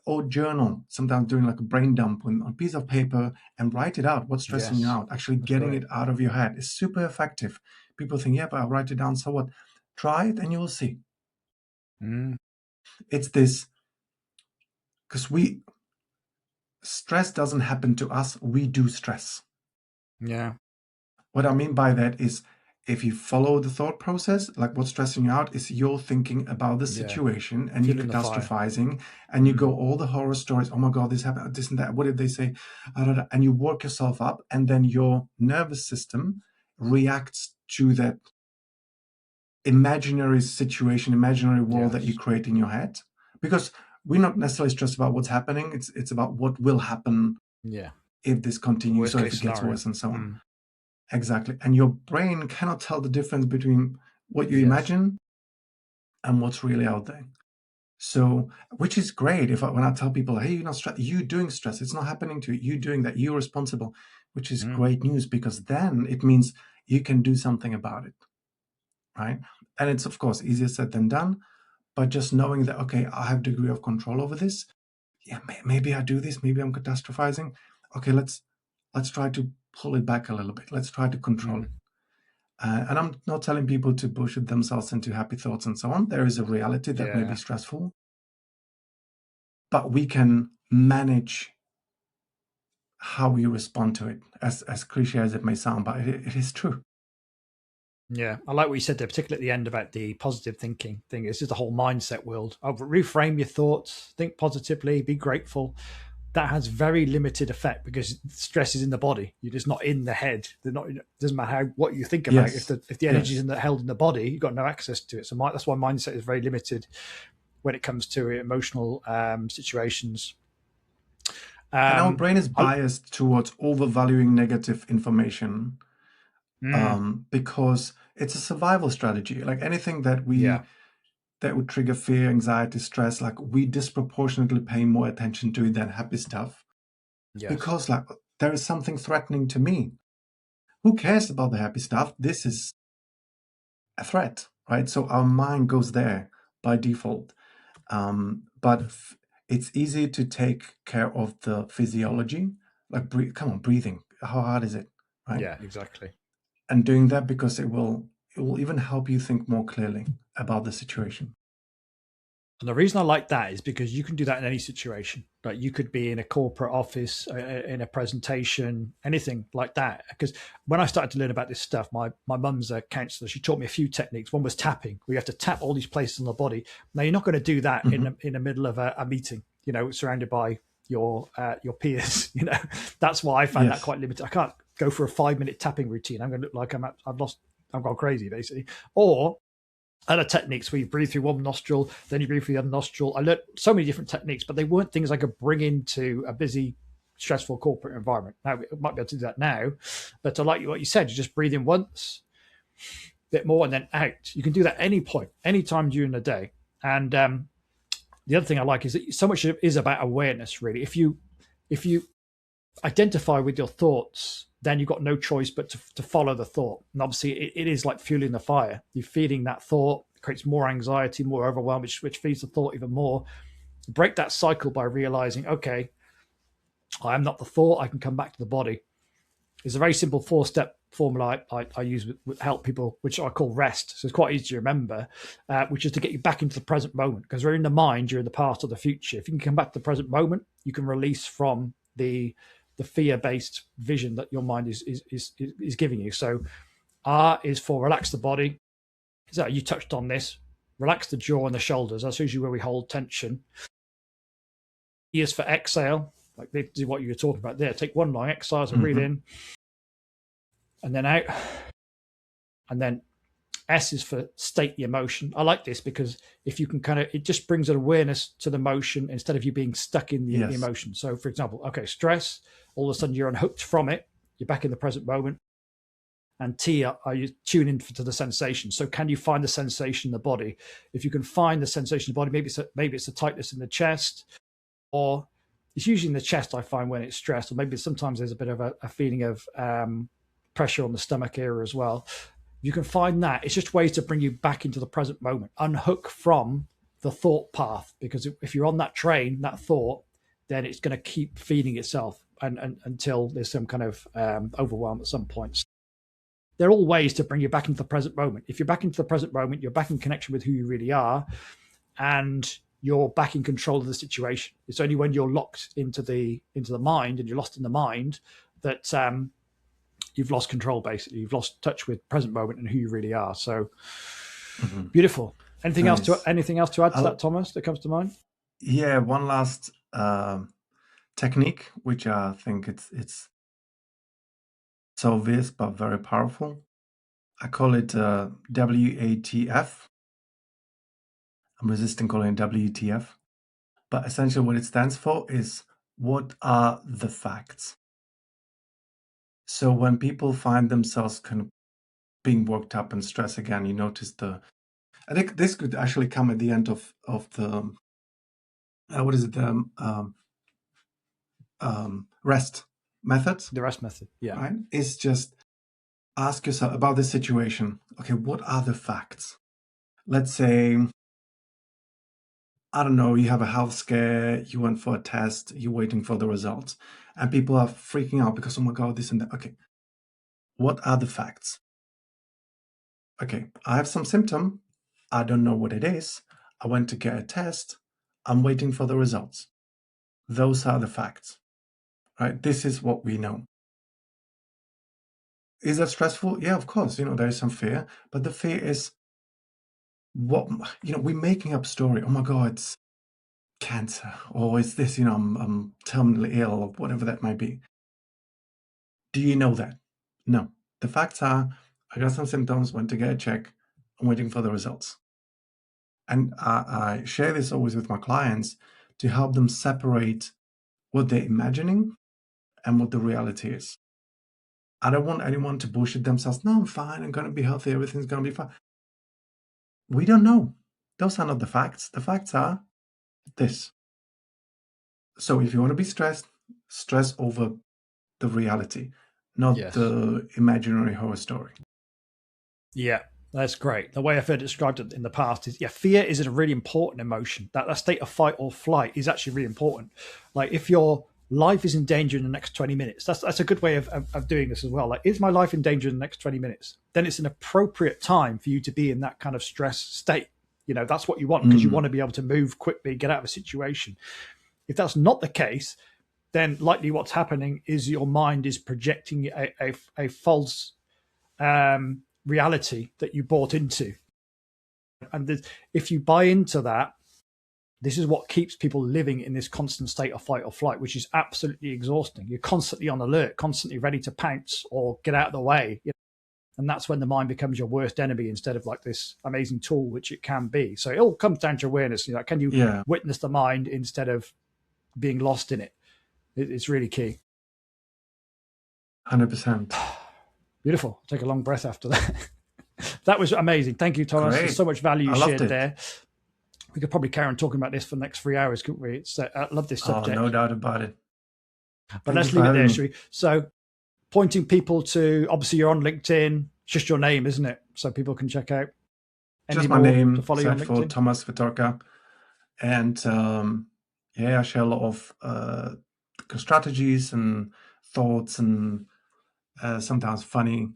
or journal, sometimes doing like a brain dump on a piece of paper and write it out, what's stressing you Yes, out. Actually that's getting great. it out of your head is super effective. People think, yeah, but I'll write it down, so what? Try it and you will see. It's this, because stress doesn't happen to us, we do stress. Yeah. What I mean by that is, if you follow the thought process, like what's stressing you out is you're thinking about the situation and you're Fueling the fire. catastrophizing and you go all the horror stories. Oh my God, this happened, this and that. What did they say? And you work yourself up, and then your nervous system reacts to that imaginary situation, imaginary world that you create in your head. Because we're not necessarily stressed about what's happening. It's about what will happen if this continues, or if it gets worse, and so on. Exactly. And your brain cannot tell the difference between what you imagine and what's really out there. So, which is great when I tell people, hey, you're not stressed, you doing stress, it's not happening to you, you doing that, you're responsible, which is great news, because then it means you can do something about it, right? And it's, of course, easier said than done, but just knowing that, okay, I have a degree of control over this. Yeah, maybe I do this, maybe I'm catastrophizing. Okay, let's try to pull it back a little bit. Let's try to control it. And I'm not telling people to bullshit themselves into happy thoughts and so on. There is a reality that may be stressful, but we can manage how we respond to it, as cliche as it may sound, but it is true. Yeah, I like what you said there, particularly at the end about the positive thinking thing. It's just the whole mindset world. Reframe your thoughts, think positively, be grateful. That has very limited effect because stress is in the body. You're just not in the head. They're not. It doesn't matter what you think about. Yes. If the energy is held in the body, you've got no access to it. So that's why mindset is very limited when it comes to emotional situations. And our brain is biased towards overvaluing negative information because it's a survival strategy. Like anything that that would trigger fear, anxiety, stress, like we disproportionately pay more attention to it than happy stuff. Because like there is something threatening to me. Who cares about the happy stuff? This is a threat, right? So our mind goes there by default. But it's easy to take care of the physiology, like breathing. How hard is it, right? Yeah, exactly. And doing that, because it will even help you think more clearly about the situation. And the reason I like that is because you can do that in any situation. Like you could be in a corporate office, in a presentation, anything like that. Because when I started to learn about this stuff, my mum's a counselor. She taught me a few techniques. One was tapping, where you have to tap all these places on the body. Now you're not going to do that in the middle of a meeting, surrounded by your peers. That's why I found that quite limited. I can't go for a 5-minute tapping routine. I'm going to look like I've gone crazy, basically. Or other techniques where you breathe through one nostril, then you breathe through the other nostril. I learned so many different techniques, but they weren't things I could bring into a busy, stressful corporate environment. Now, I might be able to do that now, but I like what you said, you just breathe in once, a bit more, and then out. You can do that any point, any time during the day. And the other thing I like is that so much is about awareness, really. If you identify with your thoughts, then you've got no choice but to follow the thought. And obviously it is like fueling the fire. You're feeding that thought, creates more anxiety, more overwhelm, which feeds the thought even more. Break that cycle by realizing, okay, I am not the thought. I can come back to the body. It's a very simple 4-step formula I use with help people, which I call REST. So it's quite easy to remember, which is to get you back into the present moment. Because we're in the mind, you're in the past or the future. If you can come back to the present moment, you can release from the fear-based vision that your mind is giving you. So R is for relax the body. So you touched on this. Relax the jaw and the shoulders. That's usually where we hold tension. E is for exhale, like this is what you were talking about there. Take one long exhale, so breathe in and then out. And then S is for state the emotion. I like this because if you can it just brings an awareness to the motion instead of you being stuck in the emotion. So for example, okay, stress, all of a sudden you're unhooked from it. you're back in the present moment. And T, are you tune into the sensation? So can you find the sensation in the body? If you can find the sensation in the body, maybe it's a tightness in the chest, or it's usually in the chest, I find, when it's stressed, or maybe sometimes there's a bit of a feeling of pressure on the stomach area as well. You can find that. It's just ways to bring you back into the present moment, unhook from the thought path, because if you're on that train, that thought, then it's going to keep feeding itself and until there's some kind of overwhelm at some point. They're all ways to bring you back into the present moment. If you're back into the present moment, you're back in connection with who you really are, and you're back in control of the situation. It's only when you're locked into the mind and you're lost in the mind that you've lost control. Basically, you've lost touch with present moment and who you really are. So beautiful. Anything else to add to that, Thomas, that comes to mind? Yeah, one last technique, which I think it's so obvious but very powerful. I call it WATF. I'm resisting calling it WTF. But essentially what it stands for is, what are the facts? So when people find themselves kind of being worked up and stressed again, you notice I think this could actually come at the end of the, what is it? Rest method. The rest method, yeah. Right? It's just ask yourself about the situation. Okay, what are the facts? Let's say, I don't know, you have a health scare, you went for a test, you're waiting for the results, and people are freaking out because, oh my God, this and that. Okay, what are the facts? Okay, I have some symptom. I don't know what it is. I went to get a test. I'm waiting for the results. Those are the facts, right? This is what we know. Is that stressful? Yeah, of course. There is some fear, but the fear is we're making up story. Oh my God, it's cancer, or it's this, I'm terminally ill, or whatever that might be. Do you know that? No. The facts are, I got some symptoms, went to get a check, I'm waiting for the results. And I share this always with my clients to help them separate what they're imagining and what the reality is. I don't want anyone to bullshit themselves. No, I'm fine. I'm going to be healthy. Everything's going to be fine. We don't know. Those are not the facts. The facts are this. So if you want to be stressed, stress over the reality, not the imaginary horror story. Yeah, that's great. The way I've heard it described in the past is, fear is a really important emotion. That state of fight or flight is actually really important. Like if your life is in danger in the next 20 minutes, that's a good way of doing this as well. Like, is my life in danger in the next 20 minutes? Then it's an appropriate time for you to be in that kind of stress state. That's what you want, because you want to be able to move quickly, get out of a situation. If that's not the case, then likely what's happening is your mind is projecting a false reality that you bought into. And if you buy into that, this is what keeps people living in this constant state of fight or flight, which is absolutely exhausting. You're constantly on alert, constantly ready to pounce or get out of the way. And that's when the mind becomes your worst enemy instead of like this amazing tool, which it can be. So it all comes down to awareness. Can you witness the mind instead of being lost in it? It's really key. 100%. Beautiful. Take a long breath after that. That was amazing. Thank you, Thomas. There's so much value you shared there. We could probably carry on talking about this for the next 3 hours, couldn't we? I love this subject. Oh, no doubt about it. But let's leave it there, shall we? So pointing people to, obviously you're on LinkedIn, it's just your name, isn't it? So people can check out. Just my name, to follow search for Tomas Svitorka. And I share a lot of strategies and thoughts and sometimes funny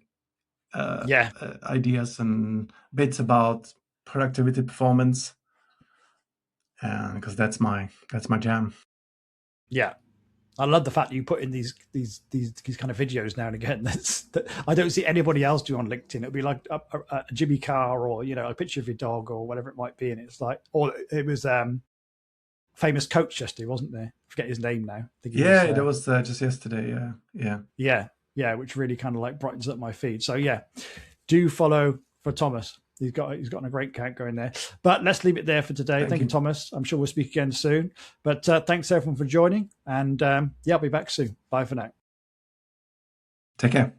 ideas and bits about productivity, performance, because that's my jam. Yeah, I love the fact that you put in these kind of videos now and again. That I don't see anybody else do on LinkedIn. It'd be like a Jimmy Carr, or a picture of your dog, or whatever it might be, and it's like, or it was famous coach yesterday, wasn't there? I forget his name now. That was just yesterday. Yeah, which really kind of like brightens up my feed. So do follow for Thomas. He's got a great count going there. But let's leave it there for today. Thank you, Thomas. I'm sure we'll speak again soon. But thanks everyone for joining. And I'll be back soon. Bye for now. Take care.